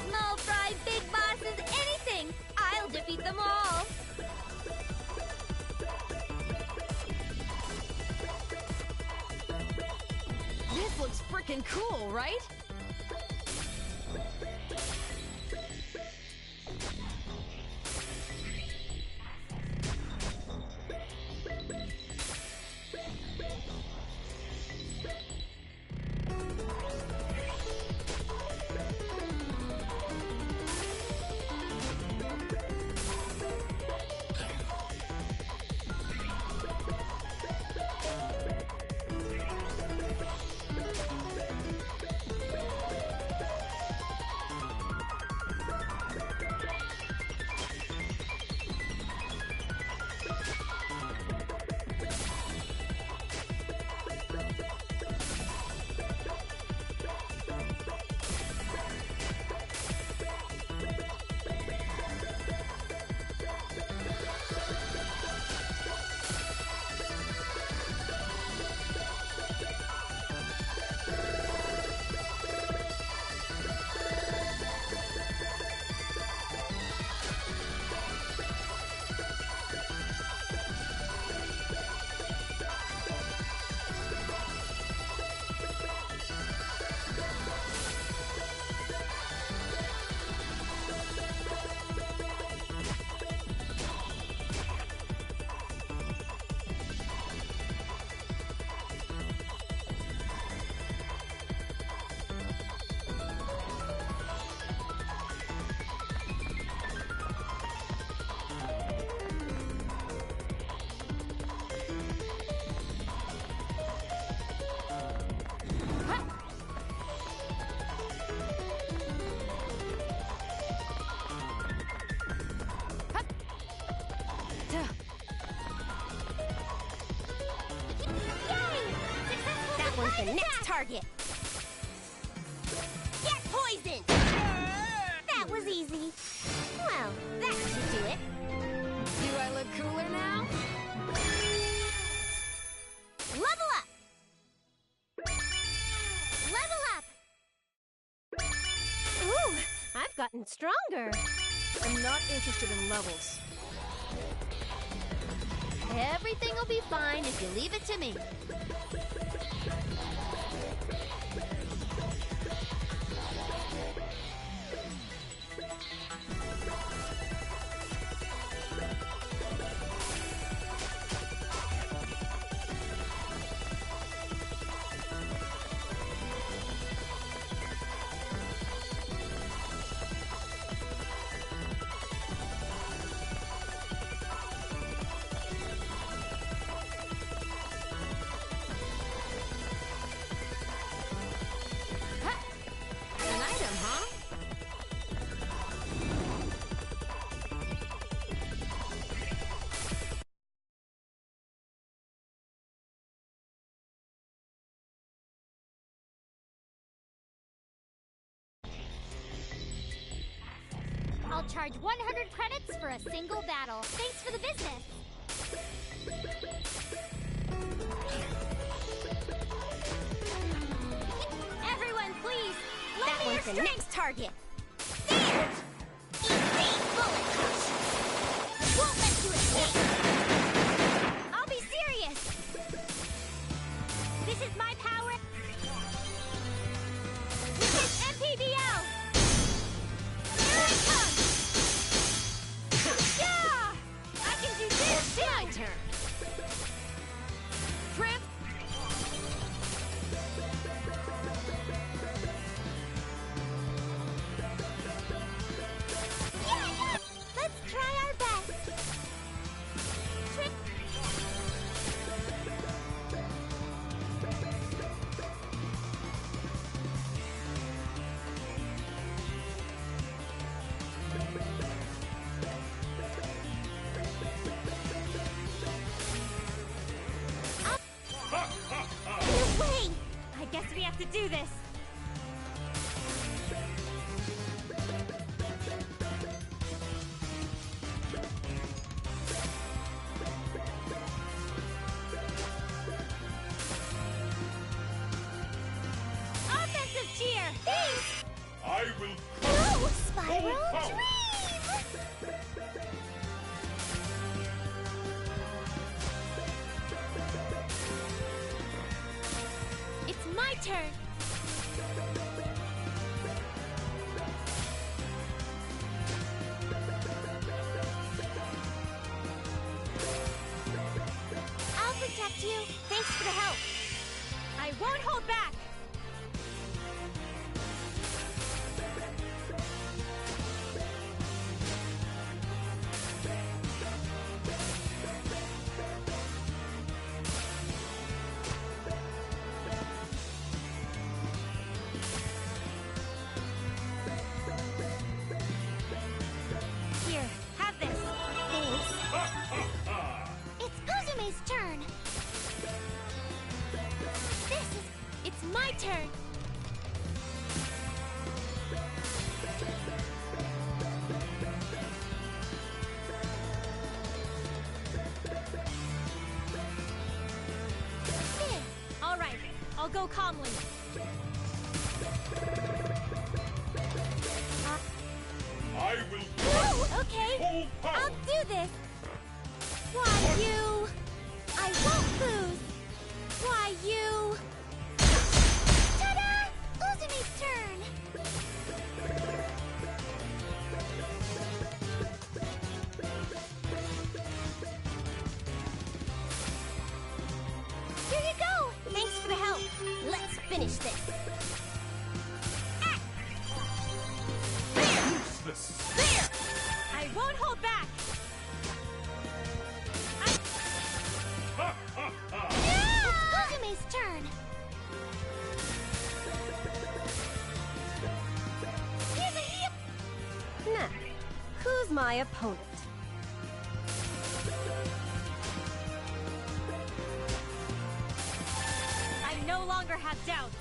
Speaker 3: Small fry, big bosses, anything! I'll defeat them all!
Speaker 14: This looks frickin' cool, right?
Speaker 3: The next target! Get poisoned! That was easy. Well, that should do it.
Speaker 14: Do I look cooler now?
Speaker 3: Level up! Level up!
Speaker 2: Ooh, I've gotten stronger.
Speaker 14: I'm not interested in levels.
Speaker 1: Everything will be fine if you leave it to me.
Speaker 3: I'll charge 100 credits for a single battle. Thanks for the business. Everyone, please, let me
Speaker 2: That was the next target.
Speaker 3: There! Easy bullet crush! Won't let you escape! I'll be serious! This is my power! This is MPBL! Here I come! Yeah! I can do this!
Speaker 14: My turn! Trans...
Speaker 3: Yeah! Let's try our best! Trick... No way! I guess we have to do this! Spiral Dream! It's my turn! I'll protect you. Thanks for the help.
Speaker 1: I won't hold back!
Speaker 3: Here, have this. Thanks. It's Kozume's turn. It's my turn.
Speaker 1: All right, I'll go calmly.
Speaker 15: I will.
Speaker 3: No, okay.
Speaker 15: Full power.
Speaker 3: I'll do this. Why you? I won't lose. Why you? Ta-da! Uzumi's turn. Here you go. Thanks for the help. Let's finish this.
Speaker 15: Useless.
Speaker 1: There! I won't hold back!
Speaker 3: It's Uzumi's turn. Here's a heal.
Speaker 14: Now, who's my opponent?
Speaker 1: I no longer have doubts.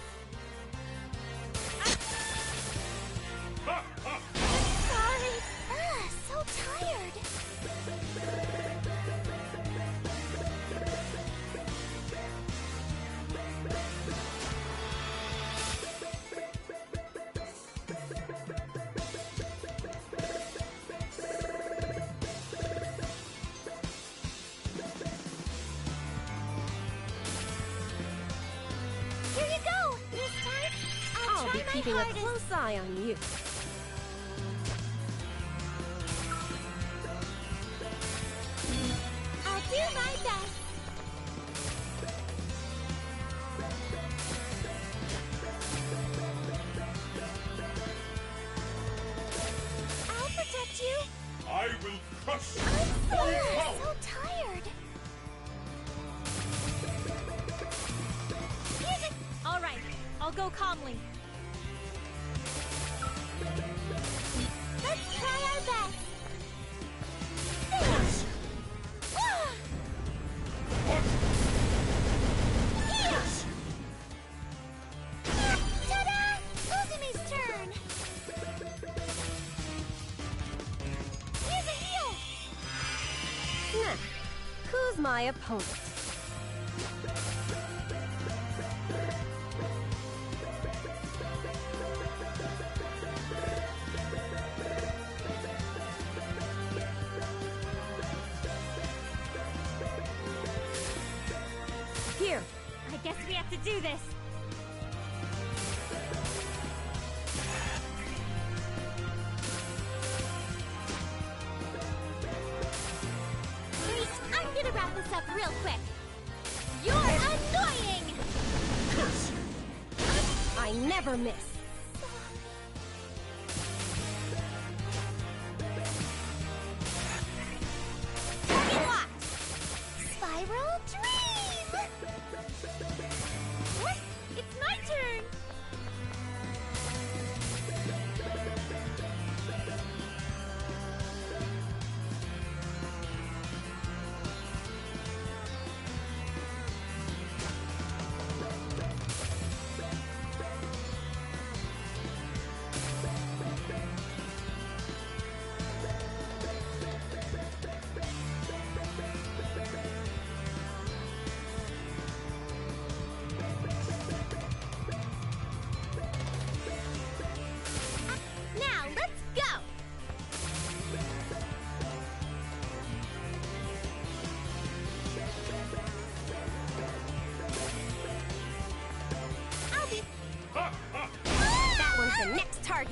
Speaker 3: Sorry. So tired. Here you go. This time, I'll
Speaker 14: I'll
Speaker 3: try
Speaker 14: be
Speaker 3: my
Speaker 14: keeping a
Speaker 3: hardest.
Speaker 14: close eye on you.
Speaker 3: I'll do my best. I'll protect you.
Speaker 15: I will crush you.
Speaker 3: I'm
Speaker 15: Full
Speaker 3: so
Speaker 15: power.
Speaker 3: tired.
Speaker 1: All right, I'll go calmly.
Speaker 3: Let's try our best. Finish. Ta-da! Uzumi's turn. Here's a heal.
Speaker 14: Now, who's my opponent? Here.
Speaker 1: I guess we have to do this.
Speaker 3: Reese, I'm gonna wrap this up real quick. You're annoying!
Speaker 14: I never miss.
Speaker 3: Target locked! Spiral Dream!
Speaker 1: What? It's my turn!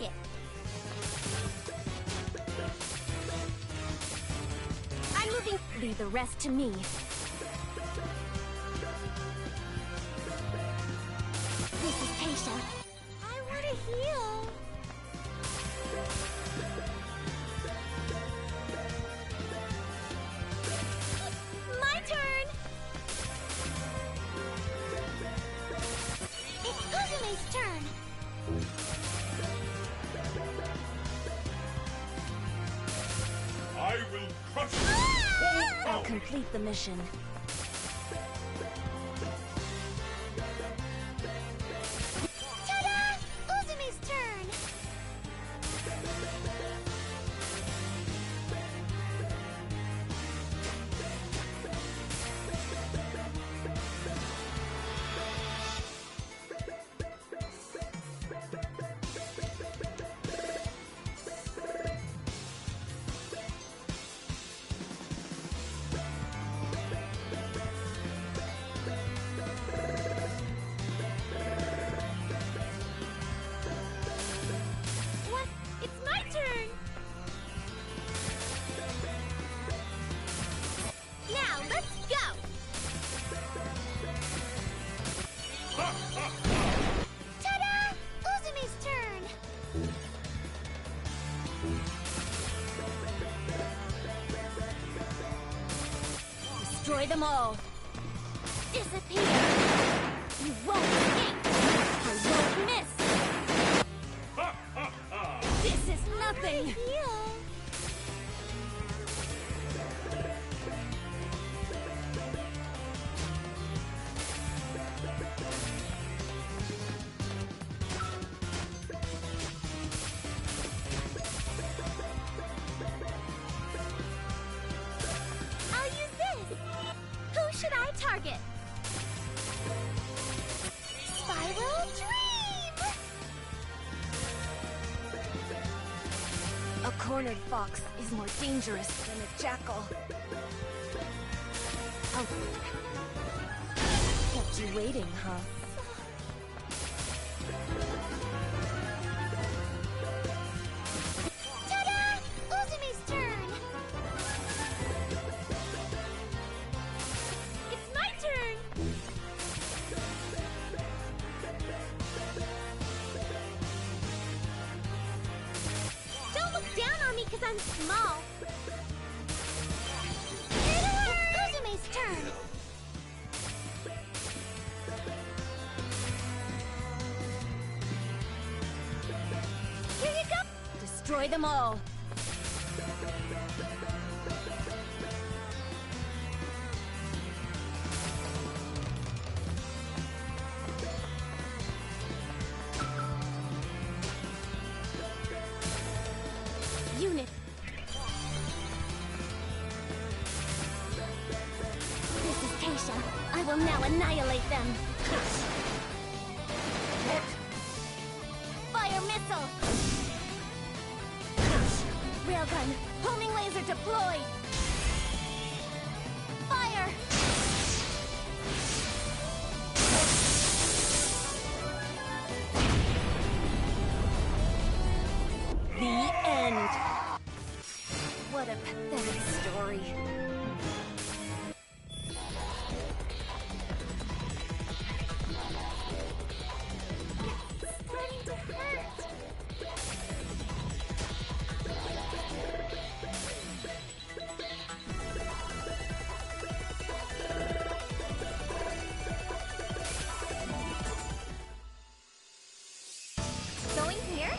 Speaker 3: target. I'm moving. Leave the rest to me. This is Keisha. I want to heal. My turn. It's Uzume's turn.
Speaker 15: I will crush you.
Speaker 4: I'll complete the mission.
Speaker 3: Ta-da! Uzume's turn. What? It's my turn! Now, let's go! Ta-da! Uzume's turn! Destroy them all! Disappear! You won't escape! I won't miss! This is nothing! I'll use this! Who should I target? Spiral Dream!
Speaker 11: A cornered fox is more dangerous than a jackal. Oh. Kept you waiting, huh?
Speaker 3: Ta-da! Uzume's turn! It's my turn! Don't look down on me because I'm small. It's Uzume's turn! Here you go! Destroy them all! Unit. This is Keisha. I will now annihilate them. Fire missile! Railgun! Homing laser deployed! Fire! The end! What a pathetic story. It's starting to hurt. Going here?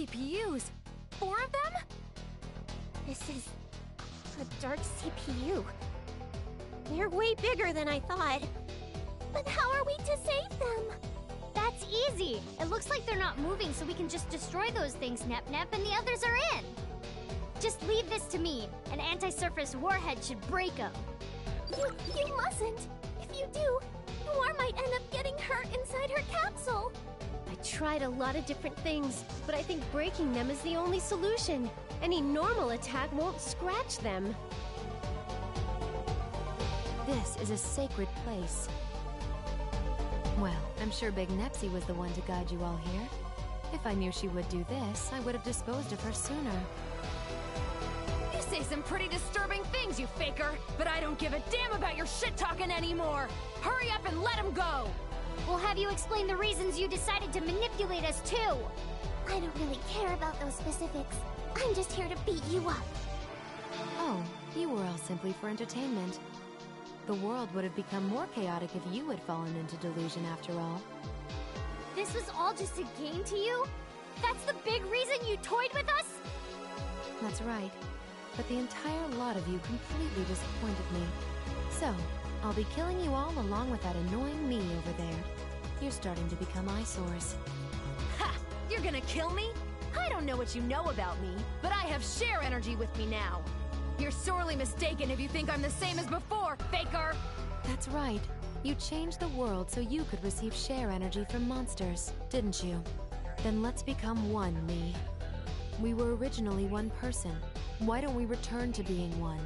Speaker 11: CPUs! 4 of them?
Speaker 2: This is a dark CPU. They're way bigger than I thought.
Speaker 3: But how are we to save them?
Speaker 12: That's easy. It looks like they're not moving, so we can just destroy those things, Nep, and the others are in. Just leave this to me. An anti-surface warhead should break them.
Speaker 3: You mustn't. If you do, Noir might end up getting hurt inside her capsule.
Speaker 2: I tried a lot of different things, but I think breaking them is the only solution. Any normal attack won't scratch them.
Speaker 7: This is a sacred place. Well, I'm sure Big Nepsy was the one to guide you all here. If I knew she would do this, I would have disposed of her sooner.
Speaker 11: You say some pretty disturbing things, you faker, but I don't give a damn about your shit-talking anymore! Hurry up and let him go!
Speaker 12: We'll have you explain the reasons you decided to manipulate us too!
Speaker 3: I don't really care about those specifics. I'm just here to beat you up.
Speaker 7: Oh, you were all simply for entertainment. The world would have become more chaotic if you had fallen into delusion after all.
Speaker 12: This was all just a game to you? That's the big reason you toyed with us?
Speaker 7: That's right. But the entire lot of you completely disappointed me. So, I'll be killing you all along with that annoying me over there. You're starting to become eyesores.
Speaker 11: Ha! You're gonna kill me? I don't know what you know about me, but I have share energy with me now. You're sorely mistaken if you think I'm the same as before, faker!
Speaker 7: That's right. You changed the world so you could receive share energy from monsters, didn't you? Then let's become one, me. We were originally one person. Why don't we return to being one?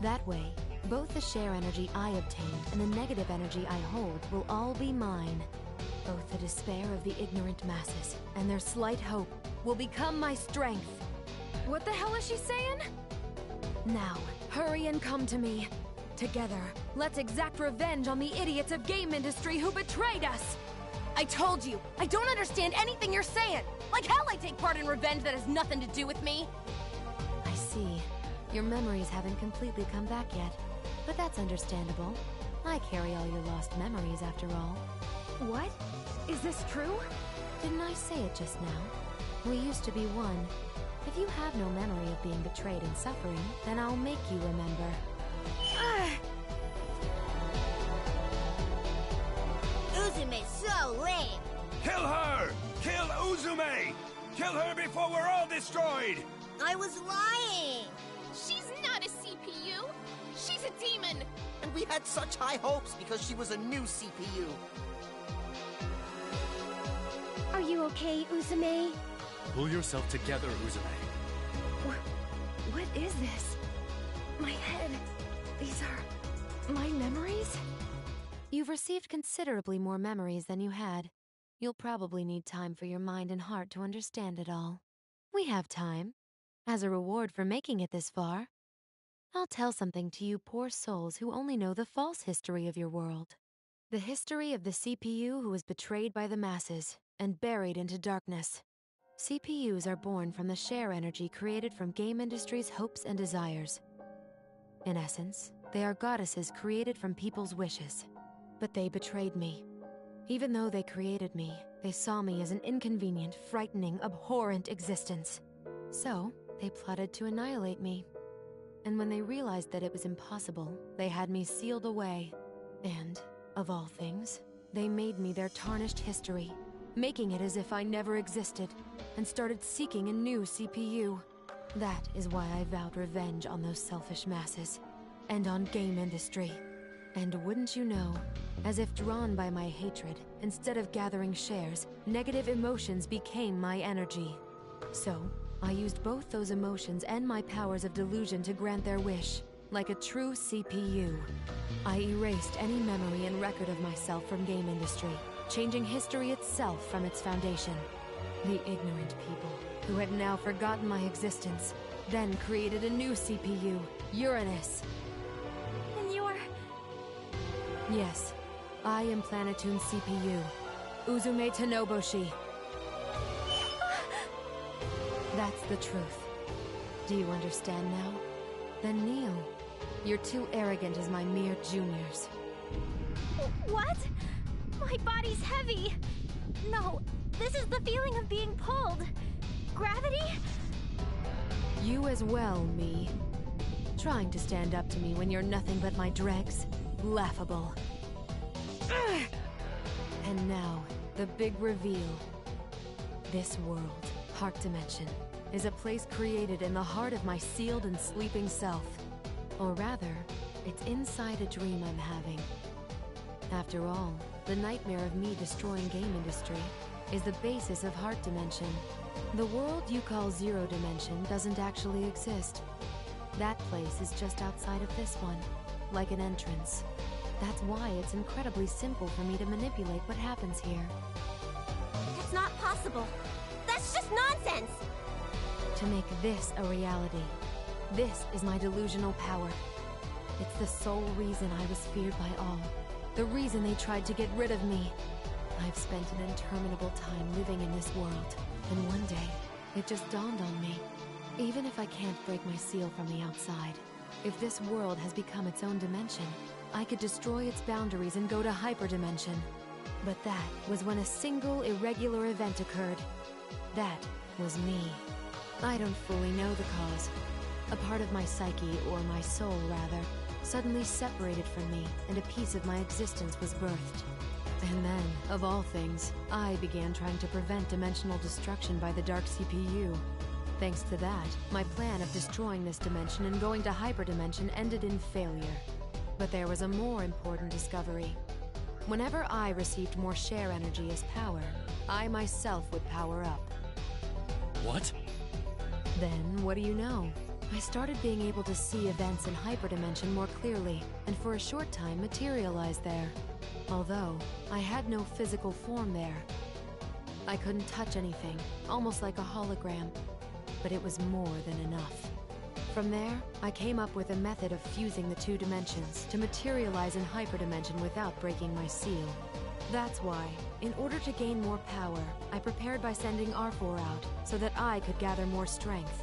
Speaker 7: That way, both the share energy I obtain and the negative energy I hold will all be mine. Both the despair of the ignorant masses and their slight hope will become my strength.
Speaker 11: What the hell is she saying? Now, hurry and come to me. Together, let's exact revenge on the idiots of game industry who betrayed us! I told you, I don't understand anything you're saying! Like hell I take part in revenge that has nothing to do with me!
Speaker 7: I see. Your memories haven't completely come back yet. But that's understandable. I carry all your lost memories after all.
Speaker 11: What? Is this true?
Speaker 7: Didn't I say it just now? We used to be one. If you have no memory of being betrayed and suffering, then I'll make you remember.
Speaker 12: Uzume's so lame!
Speaker 15: Kill her! Kill Uzume! Kill her before we're all destroyed!
Speaker 12: I was lying!
Speaker 3: She's not a CPU! She's a demon!
Speaker 16: And we had such high hopes because she was a new CPU.
Speaker 2: Are you okay, Uzume?
Speaker 9: Pull yourself together, Uzume.
Speaker 11: What is this? My head. These are my memories?
Speaker 7: You've received considerably more memories than you had. You'll probably need time for your mind and heart to understand it all. We have time. As a reward for making it this far, I'll tell something to you poor souls who only know the false history of your world. The history of the CPU who was betrayed by the masses and buried into darkness. CPUs are born from the share energy created from game industry's hopes and desires. In essence, they are goddesses created from people's wishes. But they betrayed me. Even though they created me, they saw me as an inconvenient, frightening, abhorrent existence. So, they plotted to annihilate me. And when they realized that it was impossible, they had me sealed away. And, of all things, they made me their tarnished history, making it as if I never existed, and started seeking a new CPU. That is why I vowed revenge on those selfish masses, and on game industry. And wouldn't you know, as if drawn by my hatred, instead of gathering shares, negative emotions became my energy. So, I used both those emotions and my powers of delusion to grant their wish, like a true CPU. I erased any memory and record of myself from game industry, changing history itself from its foundation. The ignorant people, who had now forgotten my existence, then created a new CPU, Uranus.
Speaker 3: And you're...
Speaker 7: Yes, I am Planetoon's CPU, Uzume Tanoboshi. That's the truth. Do you understand now? Then kneel. You're too arrogant as my mere juniors.
Speaker 3: What? My body's heavy! No, this is the feeling of being pulled. Gravity?
Speaker 7: You as well, me. Trying to stand up to me when you're nothing but my dregs? Laughable. Ugh. And now, the big reveal. This world, Heart Dimension, is a place created in the heart of my sealed and sleeping self. Or rather, it's inside a dream I'm having. After all, the nightmare of me destroying game industry is the basis of Heart Dimension. The world you call Zero Dimension doesn't actually exist. That place is just outside of this one, like an entrance. That's why it's incredibly simple for me to manipulate what happens here.
Speaker 3: That's not possible. That's just nonsense!
Speaker 7: To make this a reality. This is my delusional power. It's the sole reason I was feared by all. The reason they tried to get rid of me. I've spent an interminable time living in this world, and one day, it just dawned on me. Even if I can't break my seal from the outside, if this world has become its own dimension, I could destroy its boundaries and go to hyperdimension. But that was when a single irregular event occurred. That was me. I don't fully know the cause. A part of my psyche, or my soul rather, suddenly separated from me, and a piece of my existence was birthed. And then, of all things, I began trying to prevent dimensional destruction by the Dark CPU. Thanks to that, my plan of destroying this dimension and going to hyperdimension ended in failure. But there was a more important discovery. Whenever I received more share energy as power, I myself would power up.
Speaker 9: What?
Speaker 7: Then, what do you know? I started being able to see events in hyperdimension more clearly, and for a short time materialize there. Although, I had no physical form there. I couldn't touch anything, almost like a hologram. But it was more than enough. From there, I came up with a method of fusing the two dimensions to materialize in hyperdimension without breaking my seal. That's why, in order to gain more power, I prepared by sending R4 out so that I could gather more strength.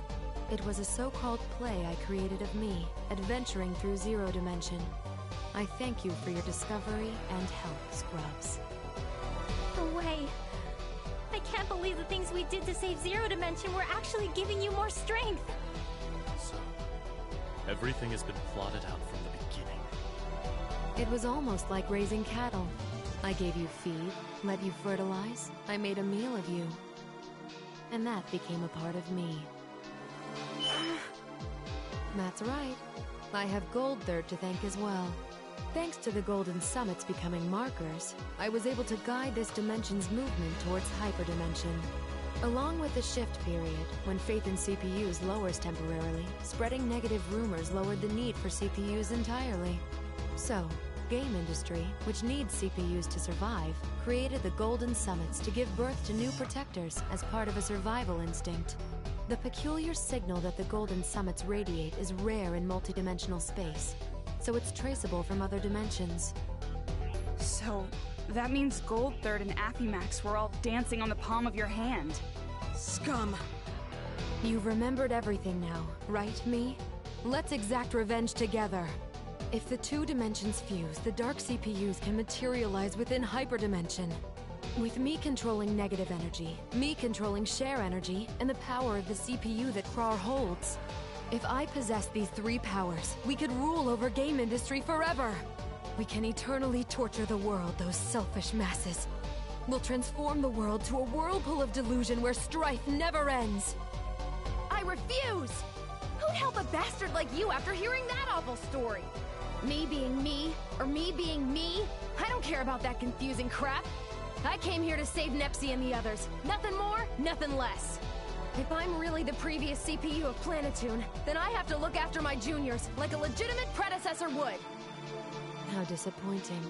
Speaker 7: It was a so-called play I created of me, adventuring through Zero Dimension. I thank you for your discovery and help, Scrubs.
Speaker 3: No way. I can't believe the things we did to save Zero Dimension were actually giving you more strength.
Speaker 9: So, everything has been plotted out from the beginning.
Speaker 7: It was almost like raising cattle. I gave you feed, let you fertilize, I made a meal of you. And that became a part of me. That's right. I have Gold Third to thank as well. Thanks to the Golden Summits becoming markers, I was able to guide this dimension's movement towards hyperdimension. Along with the shift period, when faith in CPUs lowers temporarily, spreading negative rumors lowered the need for CPUs entirely. So, game industry, which needs CPUs to survive, created the Golden Summits to give birth to new protectors as part of a survival instinct. The peculiar signal that the Golden Summits radiate is rare in multidimensional space, so it's traceable from other dimensions.
Speaker 10: So, that means Gold Third and Affymax were all dancing on the palm of your hand.
Speaker 8: Scum!
Speaker 7: You've remembered everything now, right, me? Let's exact revenge together. If the two dimensions fuse, the Dark CPUs can materialize within hyperdimension. With me controlling negative energy, me controlling share energy, and the power of the CPU that Krar holds. If I possess these three powers, we could rule over game industry forever. We can eternally torture the world, those selfish masses. We'll transform the world to a whirlpool of delusion where strife never ends.
Speaker 11: I refuse! Who'd help a bastard like you after hearing that awful story? Me being me, or me being me? I don't care about that confusing crap. I came here to save Nepsi and the others. Nothing more, nothing less. If I'm really the previous CPU of Planetoon, then I have to look after my juniors like a legitimate predecessor would.
Speaker 7: How disappointing.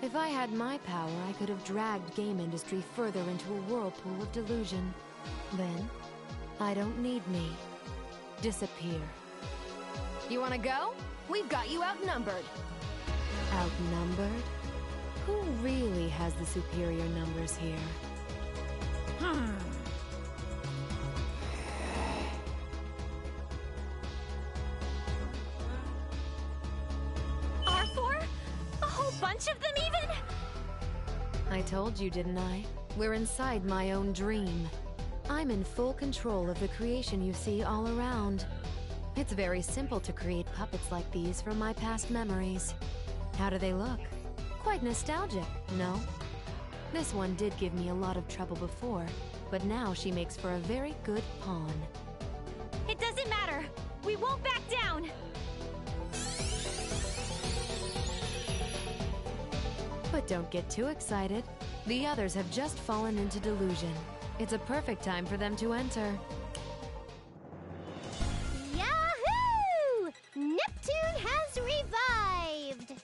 Speaker 7: If I had my power, I could have dragged game industry further into a whirlpool of delusion. Then, I don't need me. Disappear.
Speaker 11: You wanna go? We've got you outnumbered.
Speaker 7: Outnumbered? Who really has the superior numbers here?
Speaker 3: R4? A whole bunch of them even?
Speaker 7: I told you, didn't I? We're inside my own dream. I'm in full control of the creation you see all around. It's very simple to create puppets like these from my past memories. How do they look? Quite nostalgic, no? This one did give me a lot of trouble before, but now she makes for a very good pawn.
Speaker 3: It doesn't matter! We won't back down!
Speaker 7: But don't get too excited. The others have just fallen into delusion. It's a perfect time for them to enter.
Speaker 2: Yahoo! Neptune has revived!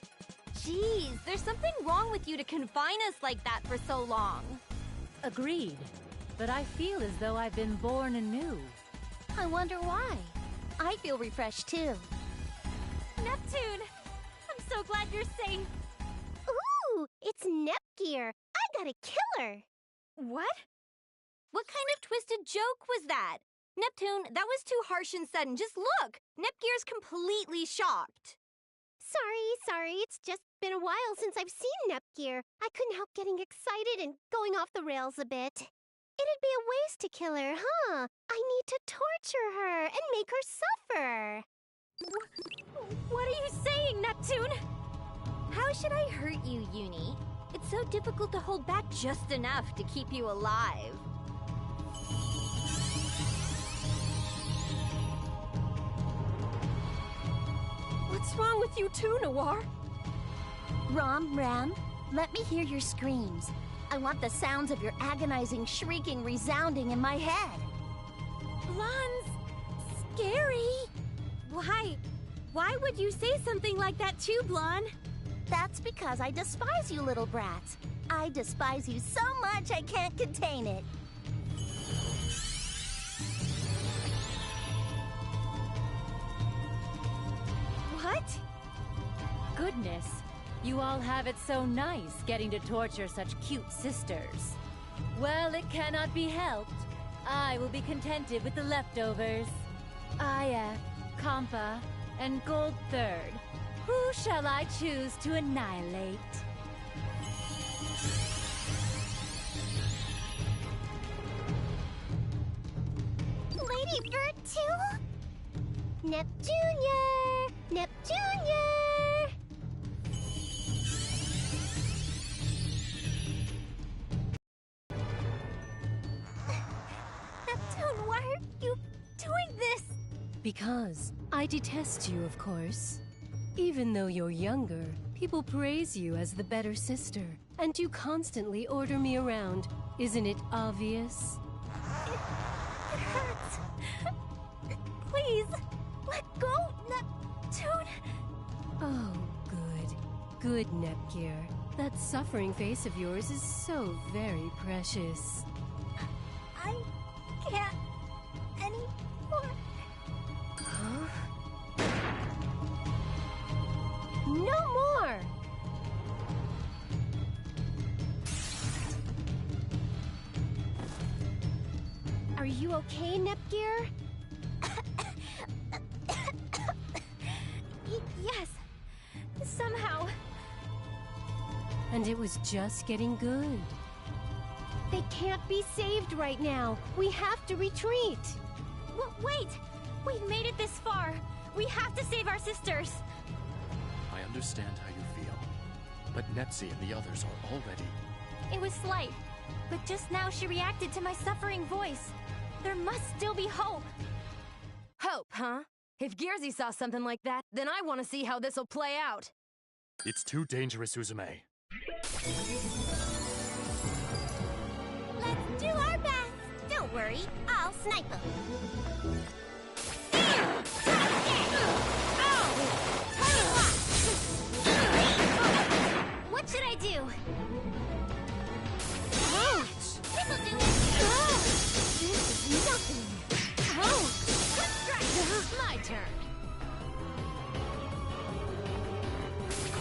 Speaker 3: Jeez, there's something wrong with you to confine us like that for so long.
Speaker 1: Agreed. But I feel as though I've been born anew.
Speaker 4: I wonder why. I feel refreshed too.
Speaker 3: Neptune! I'm so glad you're safe.
Speaker 2: Ooh, it's Nepgear. I got a killer.
Speaker 3: What? What kind of twisted joke was that? Neptune, that was too harsh and sudden. Just look! Nepgear's completely shocked.
Speaker 2: Sorry. It's just been a while since I've seen Nepgear. I couldn't help getting excited and going off the rails a bit. It'd be a waste to kill her, huh? I need to torture her and make her suffer.
Speaker 3: What are you saying, Neptune? How should I hurt you, Uni? It's so difficult to hold back just enough to keep you alive.
Speaker 14: What's wrong with you too, Noir?
Speaker 4: Ram, let me hear your screams. I want the sounds of your agonizing shrieking resounding in my head.
Speaker 3: Blan's scary. Why would you say something like that too, Blan?
Speaker 4: That's because I despise you little brats. I despise you so much I can't contain it.
Speaker 3: What?
Speaker 1: Goodness, you all have it so nice getting to torture such cute sisters. Well, it cannot be helped. I will be contented with the leftovers. IF, Compa, and Gold Third. Who shall I choose to annihilate?
Speaker 2: Lady Bird too? Neptunier! Neptunier!
Speaker 3: Neptune, why are you doing this?
Speaker 6: Because I detest you, of course. Even though you're younger, people praise you as the better sister, and you constantly order me around. Isn't it obvious?
Speaker 3: It hurts. Please, let go, Neptune.
Speaker 6: Oh, good. Good, Nepgear. That suffering face of yours is so very precious.
Speaker 3: I can't anymore.
Speaker 6: Huh?
Speaker 2: No more! Are you okay, Nepgear?
Speaker 3: Yes. Somehow.
Speaker 6: And it was just getting good.
Speaker 2: They can't be saved right now. We have to retreat.
Speaker 3: Wait! We've made it this far. We have to save our sisters.
Speaker 9: I understand how you feel, but Nepsi and the others are all ready.
Speaker 3: It was slight, but just now she reacted to my suffering voice. There must still be hope.
Speaker 11: Hope, huh? If Gearsy saw something like that, then I want to see how this'll play out.
Speaker 9: It's too dangerous, Uzume.
Speaker 3: Let's do our best.
Speaker 2: Don't worry, I'll snipe them.
Speaker 3: What should I do?
Speaker 2: Ouch!
Speaker 3: This'll do it!
Speaker 2: This is nothing.
Speaker 3: Ouch! Good strike! My turn.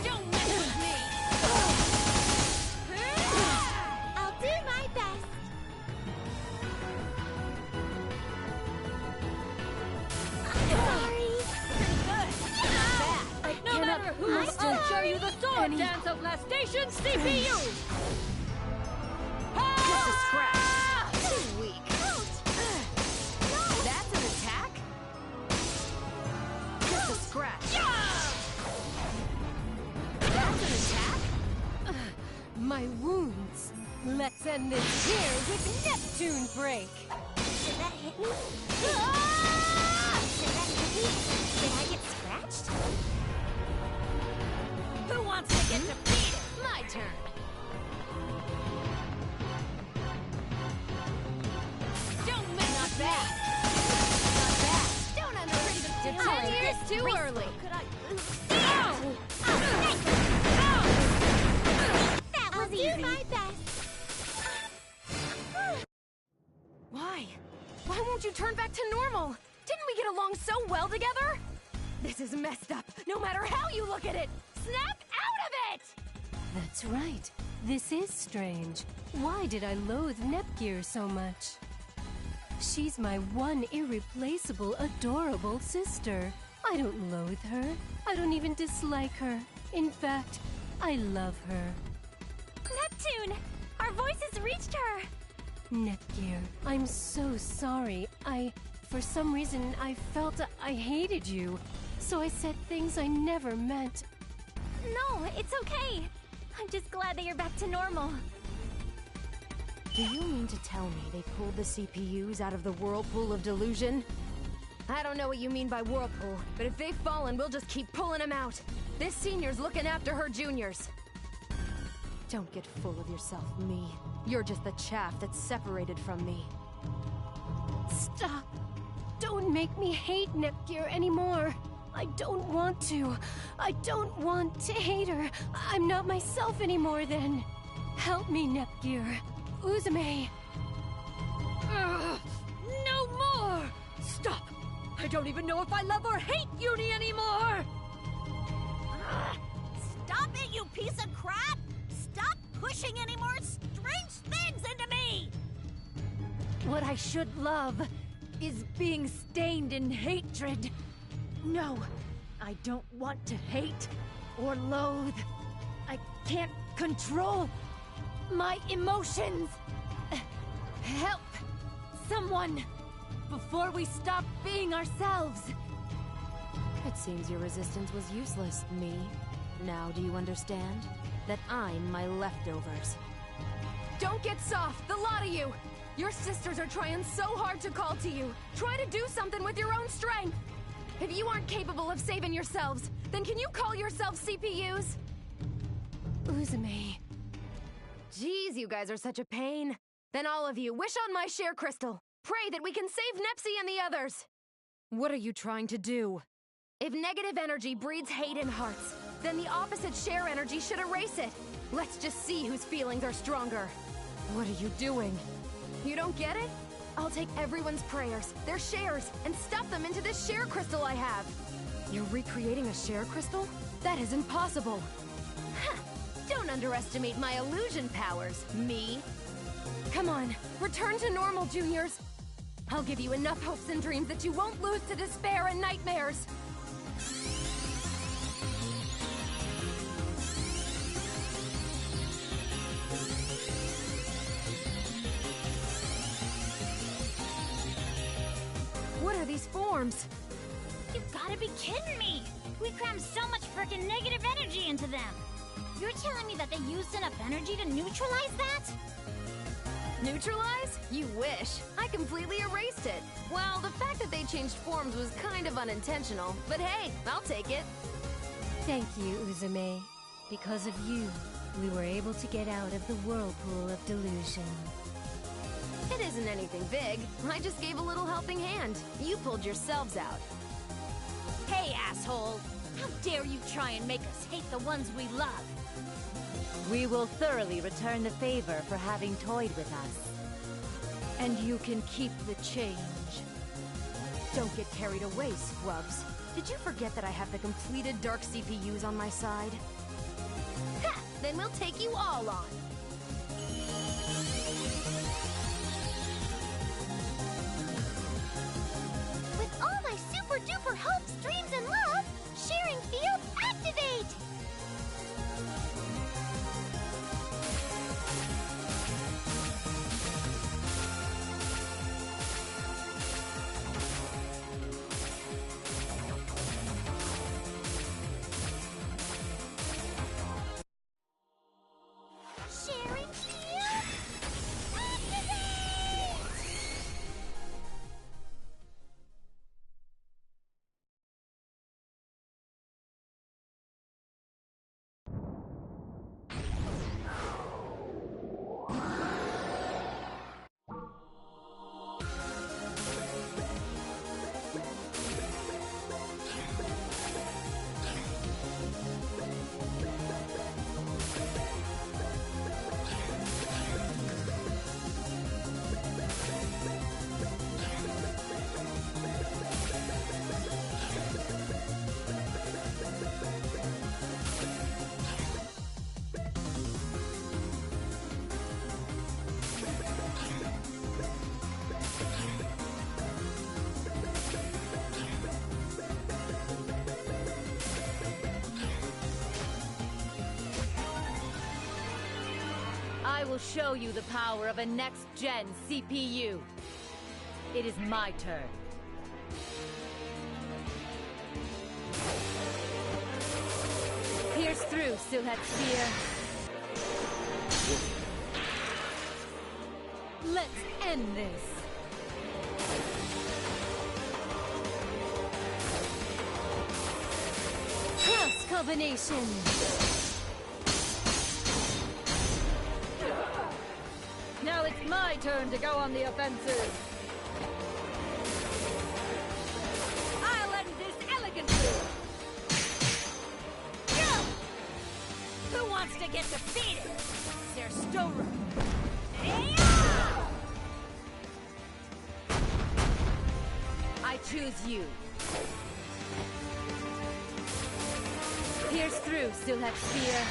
Speaker 3: Don't mess with me!
Speaker 2: I'll do my best.
Speaker 3: Sorry.
Speaker 14: I no matter who, I'll show you the sword dance of Lastation CPU!
Speaker 11: Just a scratch. Too weak.
Speaker 6: end this here with Neptune Break!
Speaker 3: Did that hit me? Ah! Did that hit me? Did I get scratched?
Speaker 5: Who wants to get defeated? My turn. Don't miss. Not bad. Not bad. Don't underestimate. 10 years too early.
Speaker 3: Could I?
Speaker 5: Ow!
Speaker 3: That was easy. My best.
Speaker 11: Why? Why won't you turn back to normal? Didn't we get along so well together? This is messed up, no matter how you look at it! Snap out of it!
Speaker 6: That's right. This is strange. Why did I loathe Nepgear so much? She's my one irreplaceable, adorable sister. I don't loathe her. I don't even dislike her. In fact, I love her.
Speaker 3: Neptune! Our voices reached her!
Speaker 6: Nepgear, I'm so sorry. For some reason, I felt I hated you. So I said things I never meant.
Speaker 3: No, it's okay. I'm just glad that you're back to normal.
Speaker 11: Do you mean to tell me they pulled the CPUs out of the whirlpool of delusion? I don't know what you mean by whirlpool, but if they've fallen, we'll just keep pulling them out. This senior's looking after her juniors. Don't get full of yourself, me. You're just the chaff that's separated from me.
Speaker 6: Stop! Don't make me hate Nepgear anymore. I don't want to. I don't want to hate her. I'm not myself anymore then. Help me, Nepgear. Uzume.
Speaker 5: No more! Stop! I don't even know if I love or hate Uni anymore!
Speaker 17: Stop it, you piece of crap! Stop pushing any more strange things into me!
Speaker 1: What I should love is being stained in hatred. No, I don't want to hate or loathe. I can't control my emotions. Help! Someone! Before we stop being ourselves!
Speaker 11: It seems your resistance was useless, me. Now do you understand? That I'm my leftovers. Don't get soft, the lot of you! Your sisters are trying so hard to call to you. Try to do something with your own strength! If you aren't capable of saving yourselves, then can you call yourselves CPUs?
Speaker 6: Uzume.
Speaker 11: Jeez, you guys are such a pain. Then all of you, wish on my share crystal. Pray that we can save Nepsi and the others. What are you trying to do? If negative energy breeds hate in hearts, then the opposite share energy should erase it. Let's just see whose feelings are stronger. What are you doing? You don't get it? I'll take everyone's prayers, their shares, and stuff them into this share crystal I have. You're recreating a share crystal? That is impossible.
Speaker 5: Huh. Don't underestimate my illusion powers, me.
Speaker 11: Come on, return to normal, juniors. I'll give you enough hopes and dreams that you won't lose to despair and nightmares. What are these forms?
Speaker 12: You've gotta be kidding me! We crammed so much frickin' negative energy into them! You're telling me that they used enough energy to neutralize that?
Speaker 11: Neutralize? You wish. I completely erased it. Well, the fact that they changed forms was kind of unintentional, but hey, I'll take it.
Speaker 6: Thank you, Uzume. Because of you, we were able to get out of the whirlpool of delusion.
Speaker 11: It isn't anything big. I just gave a little helping hand. You pulled yourselves out.
Speaker 5: Hey, asshole! How dare you try and make us hate the ones we love?
Speaker 1: We will thoroughly return the favor for having toyed with us.
Speaker 5: And you can keep the change. Don't get carried away, Scrubs.
Speaker 11: Did you forget that I have the completed Dark CPUs on my side?
Speaker 5: Ha! Then we'll take you all on.
Speaker 3: With all my super duper hopes, dreams, and love, sharing field activate!
Speaker 1: will show you the power of a next-gen CPU. It is my turn. Pierce through, Silhouette Sphere. Let's end this. Cross combination. Now it's my turn to go on the offensive. I'll end this elegantly.
Speaker 17: Who wants to get defeated?
Speaker 1: There's still room. I choose you. Pierce through, Silhouette Sphere.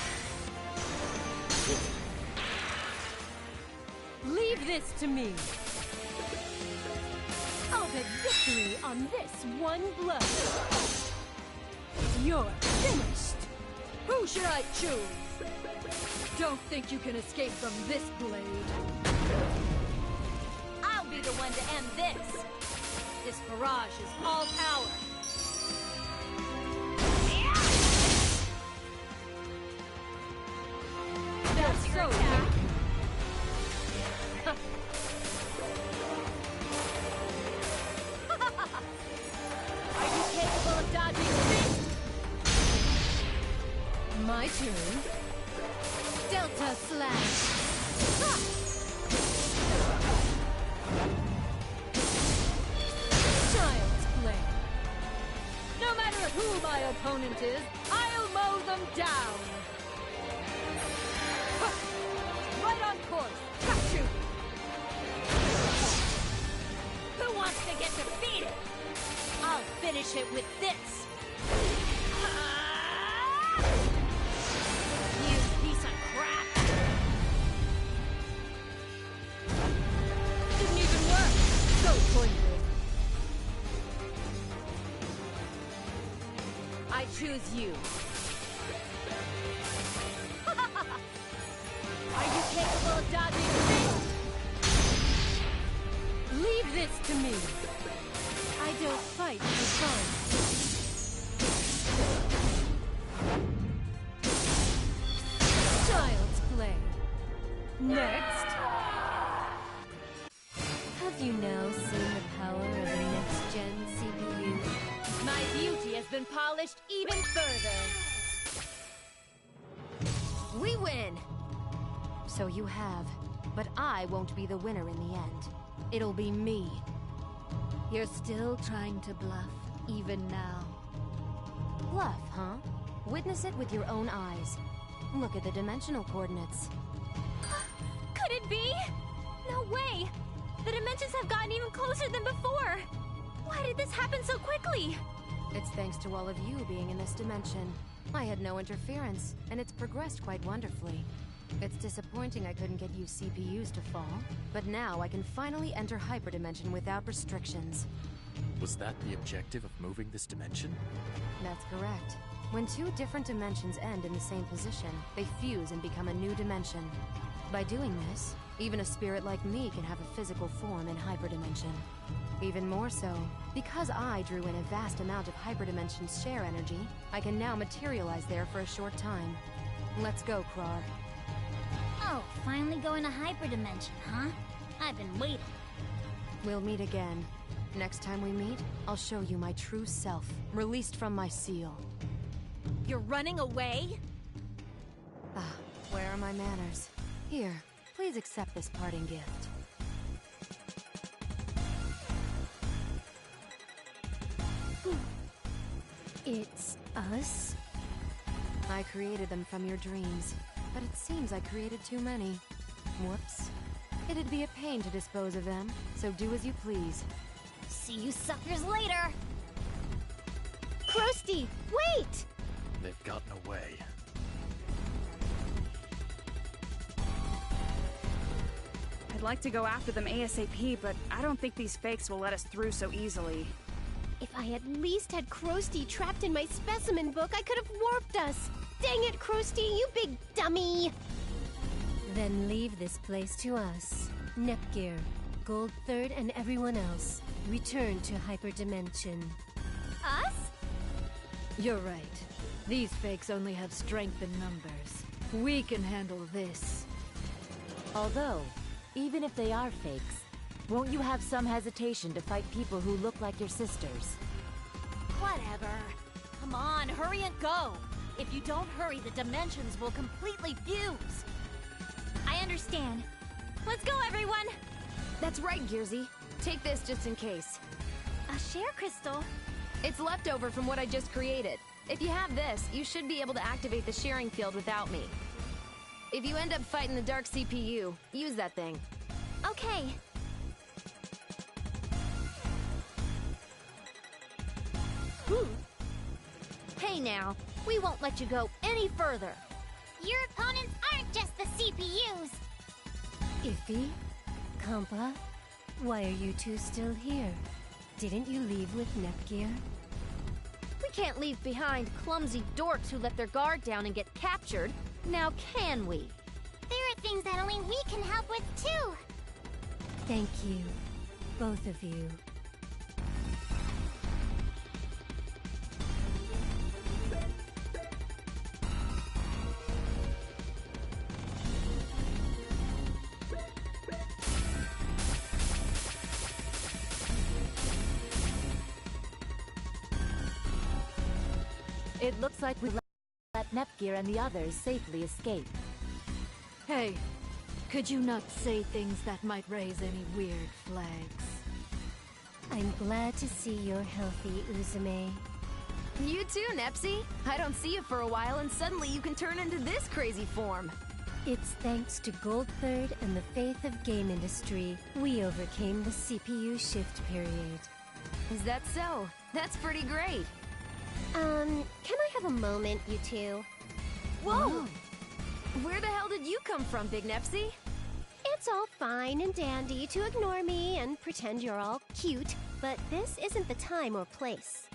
Speaker 1: Leave this to me. I'll get victory on this one blow. You're finished. Who should I choose? Don't think you can escape from this blade. I'll be the one to end this. This barrage is all power. That's so attack. Are you capable of dodging this? My turn. Delta Slash. Child's play. No matter who my opponent is, I'll mow them down. Right on course. Got you.
Speaker 17: Who wants to get defeated?
Speaker 1: I'll finish it with this.
Speaker 17: You piece of crap.
Speaker 1: Didn't even work. So pointless. I choose you. Are you capable of dodging this? Leave this to me. I don't fight for fun. Child's play. Next. Have you now seen the power of a next-gen CPU? My beauty has been polished even further.
Speaker 7: We win! So you have, but I won't be the winner in the end. It'll be me.
Speaker 1: You're still trying to bluff, even now.
Speaker 7: Bluff, huh? Witness it with your own eyes. Look at the dimensional coordinates.
Speaker 3: Could it be? No way! The dimensions have gotten even closer than before! Why did this happen so quickly?
Speaker 7: It's thanks to all of you being in this dimension. I had no interference, and it's progressed quite wonderfully. It's disappointing I couldn't get you CPUs to fall, but now I can finally enter hyperdimension without restrictions.
Speaker 9: Was that the objective of moving this dimension?
Speaker 7: That's correct. When two different dimensions end in the same position, they fuse and become a new dimension. By doing this, even a spirit like me can have a physical form in hyperdimension. Even more so, because I drew in a vast amount of hyperdimension's share energy, I can now materialize there for a short time. Let's go, Krar.
Speaker 12: Oh, finally going to hyperdimension, huh? I've been waiting.
Speaker 7: We'll meet again. Next time we meet, I'll show you my true self, released from my seal.
Speaker 1: You're running away?
Speaker 7: Ah, where are my manners? Here, please accept this parting gift.
Speaker 6: It's us?
Speaker 7: I created them from your dreams, but it seems I created too many. Whoops. It'd be a pain to dispose of them, so do as you please.
Speaker 12: See you suckers later!
Speaker 2: Krusty, wait!
Speaker 9: They've gotten away.
Speaker 10: I'd like to go after them ASAP, but I don't think these fakes will let us through so easily.
Speaker 2: If I at least had Krusty trapped in my specimen book, I could have warped us! Dang it, Krusty, you big dummy!
Speaker 6: Then leave this place to us. Nepgear, Gold Third, and everyone else. Return to Hyperdimension.
Speaker 1: Us? You're right. These fakes only have strength in numbers. We can handle this.
Speaker 5: Although, even if they are fakes, won't you have some hesitation to fight people who look like your sisters?
Speaker 1: Whatever. Come on, hurry and go. If you don't hurry, the dimensions will completely fuse.
Speaker 3: I understand. Let's go, everyone!
Speaker 11: That's right, Gearsy. Take this just in case.
Speaker 3: A share crystal?
Speaker 11: It's leftover from what I just created. If you have this, you should be able to activate the sharing field without me. If you end up fighting the Dark CPU, use that thing.
Speaker 3: Okay.
Speaker 5: Hey now, we won't let you go any further.
Speaker 12: Your opponents aren't just the CPUs.
Speaker 6: Iffy? Kampa? Why are you two still here? Didn't you leave with Nepgear?
Speaker 5: We can't leave behind clumsy dorks who let their guard down and get captured. Now can we?
Speaker 12: There are things that only we can help with, too.
Speaker 6: Thank you, both of you.
Speaker 5: It looks like we let Nepgear and the others safely escape.
Speaker 1: Hey, could you not say things that might raise any weird flags?
Speaker 6: I'm glad to see you're healthy, Uzume.
Speaker 11: You too, Nepsy. I don't see you for a while and suddenly you can turn into this crazy form.
Speaker 6: It's thanks to Gold Third and the faith of game industry, we overcame the CPU shift period.
Speaker 11: Is that so? That's pretty great.
Speaker 2: Can I have a moment, you two?
Speaker 11: Whoa! Where the hell did you come from, Big Nepsy?
Speaker 2: It's all fine and dandy to ignore me and pretend you're all cute, but this isn't the time or place.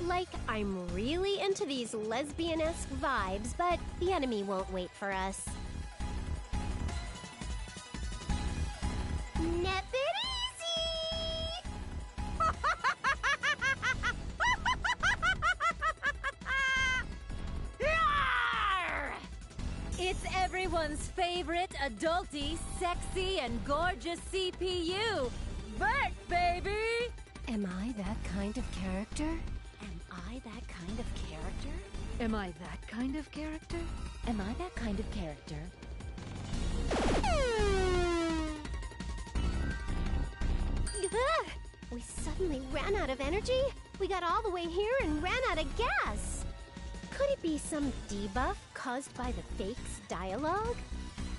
Speaker 2: Like, I'm really into these lesbian-esque vibes, but the enemy won't wait for us. Nep it easy!
Speaker 1: It's everyone's favorite adulty, sexy, and gorgeous CPU, Bert, baby!
Speaker 6: Am I that kind of character?
Speaker 5: Am I that kind of character?
Speaker 1: Am I that kind of character?
Speaker 5: Am I that kind of character?
Speaker 2: Ugh! We suddenly ran out of energy? We got all the way here and ran out of gas! Could it be some debuff caused by the fakes' dialogue?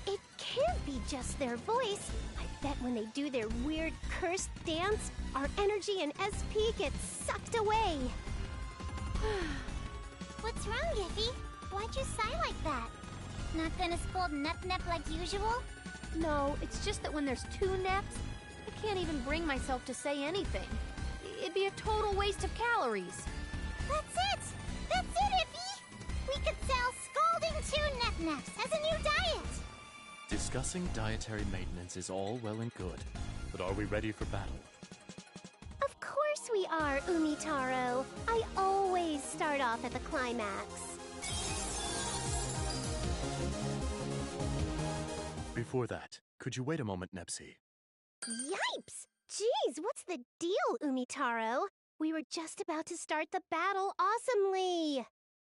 Speaker 2: It can't be just their voice. I bet when they do their weird cursed dance, our energy and SP gets sucked away.
Speaker 12: What's wrong, Iffy? Why'd you sigh like that? Not gonna scold Nep like usual?
Speaker 5: No, it's just that when there's two Neps, I can't even bring myself to say anything. It'd be a total waste of calories.
Speaker 12: That's it! That's it, Iffy! We could sell scalding 2 Nep as a new diet!
Speaker 9: Discussing dietary maintenance is all well and good, but are we ready for battle?
Speaker 2: Of course we are, Umitaro. I always start off at the climax.
Speaker 9: Before that, could you wait a moment, Nepsy?
Speaker 2: Yipes! Jeez, what's the deal, Umitaro? We were just about to start the battle awesomely!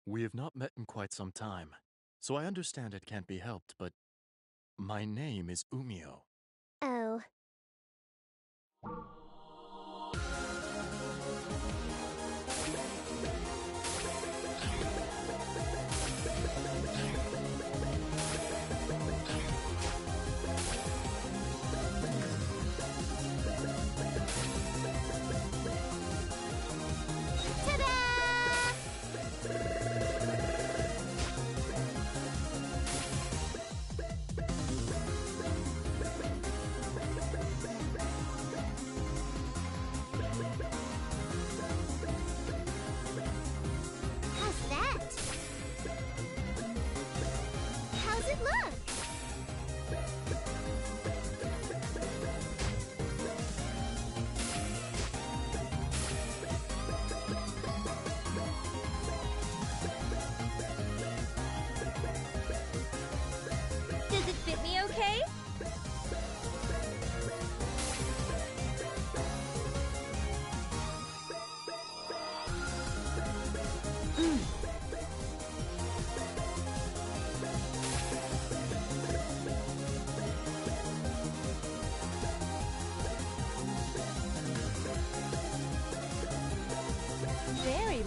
Speaker 9: We have not met in quite some time, so I understand it can't be helped, but my name is Umio.
Speaker 2: Oh.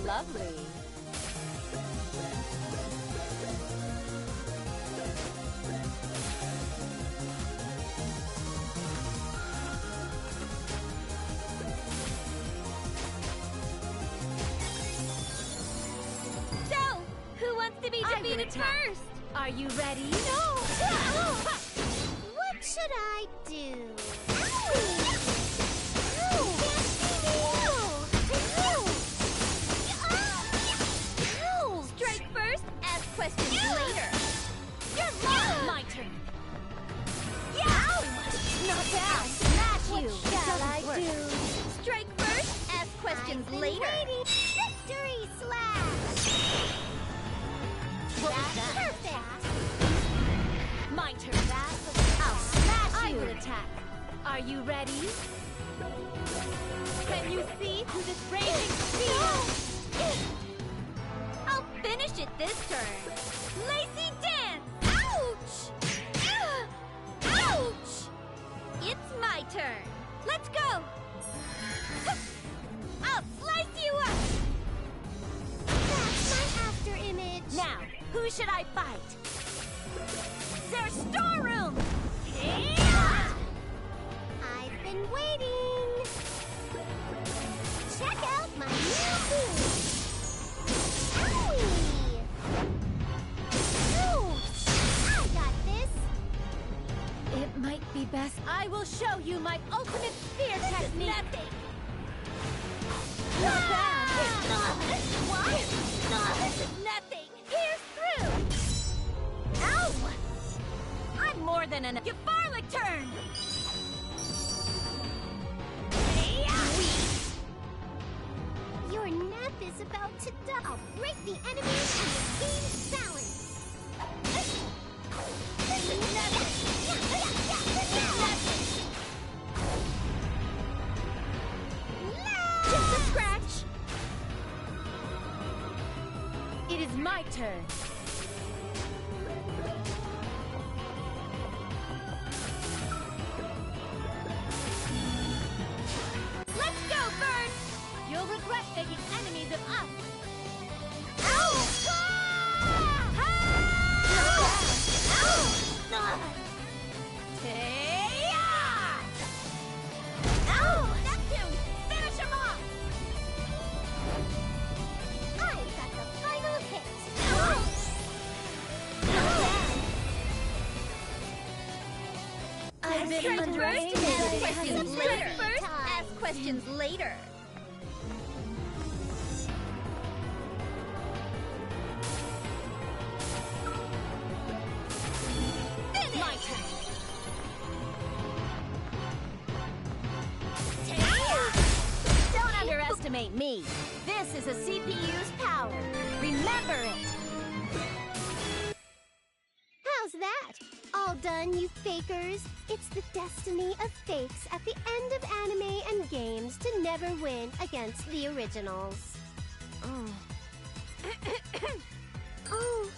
Speaker 1: lovely.
Speaker 3: So, who wants to be defeated first?
Speaker 1: Are you ready?
Speaker 3: No!
Speaker 2: What should I do?
Speaker 3: Strike first, ask questions later. You're mine!
Speaker 1: My turn.
Speaker 3: Not bad.
Speaker 1: Smash you.
Speaker 3: What shall I
Speaker 1: Work.
Speaker 3: do? Strike first, ask questions later.
Speaker 2: Victory slash!
Speaker 1: What was that?
Speaker 2: Perfect!
Speaker 1: My turn. I'll smash you. I will attack. Are you ready? Can you see who this raging speed?
Speaker 3: I'll finish it this turn. Lacy dance! Ouch! Ouch! It's my turn. Let's go! I'll slice you up!
Speaker 2: That's my after image.
Speaker 1: Now, who should I fight?
Speaker 3: Their storeroom!
Speaker 2: I've been waiting. Check out my new move. Owie! Ouch! I got this.
Speaker 1: It might be best I will show you my ultimate spear technique.
Speaker 3: Nothing!
Speaker 1: Not bad.
Speaker 3: What? This is nothing! Pierce through! Ow! I'm more than an euphoric turn!
Speaker 2: Your nap is about to die. I'll break the enemy and the team's balance.
Speaker 3: This is nothing!
Speaker 1: Just a scratch. It is my turn.
Speaker 3: Let's go, Bird!
Speaker 1: You'll regret making enemies of us.
Speaker 3: Ow! Ow! Neptune! Finish him off!
Speaker 2: I got the final hit.
Speaker 1: I've been
Speaker 3: Strike
Speaker 1: underrated.
Speaker 3: first, ask questions
Speaker 2: Surprise
Speaker 3: later. First,
Speaker 2: time.
Speaker 3: ask questions later. Finish!
Speaker 1: My turn. Don't underestimate me. This is a CPU's power. Remember it.
Speaker 2: How's that? All done, you fakers? It's the destiny of fakes at the end of anime and games to never win against the originals.
Speaker 11: Oh.
Speaker 2: Oh,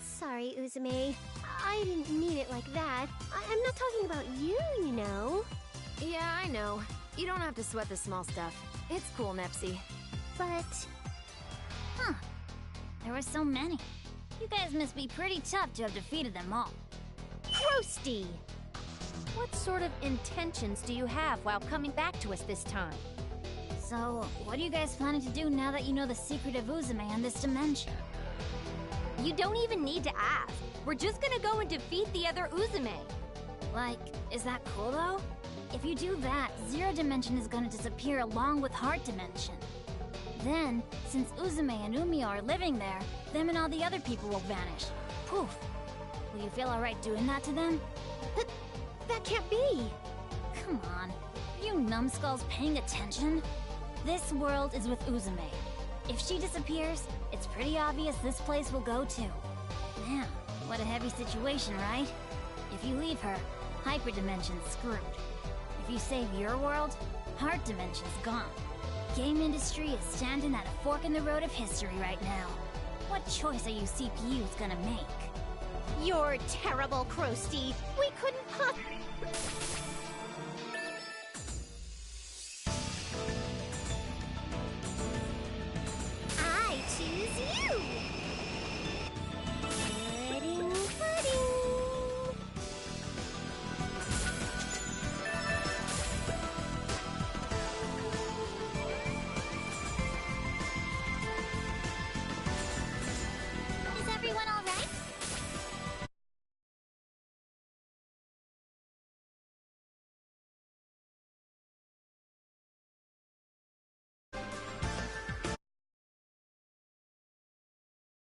Speaker 2: sorry, Uzume. I didn't mean it like that. I'm not talking about you, you know.
Speaker 11: Yeah, I know. You don't have to sweat the small stuff. It's cool, Nepsy.
Speaker 2: But...
Speaker 12: Huh. There were so many. You guys must be pretty tough to have defeated them all.
Speaker 1: Roasty! What sort of intentions do you have while coming back to us this time?
Speaker 12: So, what are you guys planning to do now that you know the secret of Uzume and this dimension?
Speaker 1: You don't even need to ask. We're just gonna go and defeat the other Uzume.
Speaker 12: Like, is that cool though? If you do that, Zero Dimension is gonna disappear along with Heart Dimension. Then, since Uzume and Umio are living there, them and all the other people will vanish. Poof. Will you feel alright doing that to them?
Speaker 1: That can't be.
Speaker 12: Come on. Are you numbskulls paying attention? This world is with Uzume. If she disappears, it's pretty obvious this place will go too. Man, what a heavy situation, right? If you leave her, Hyper Dimension's screwed. If you save your world, Heart Dimension's gone. Game industry is standing at a fork in the road of history right now. What choice are you CPUs gonna make?
Speaker 2: You're terrible, Krusty. We couldn't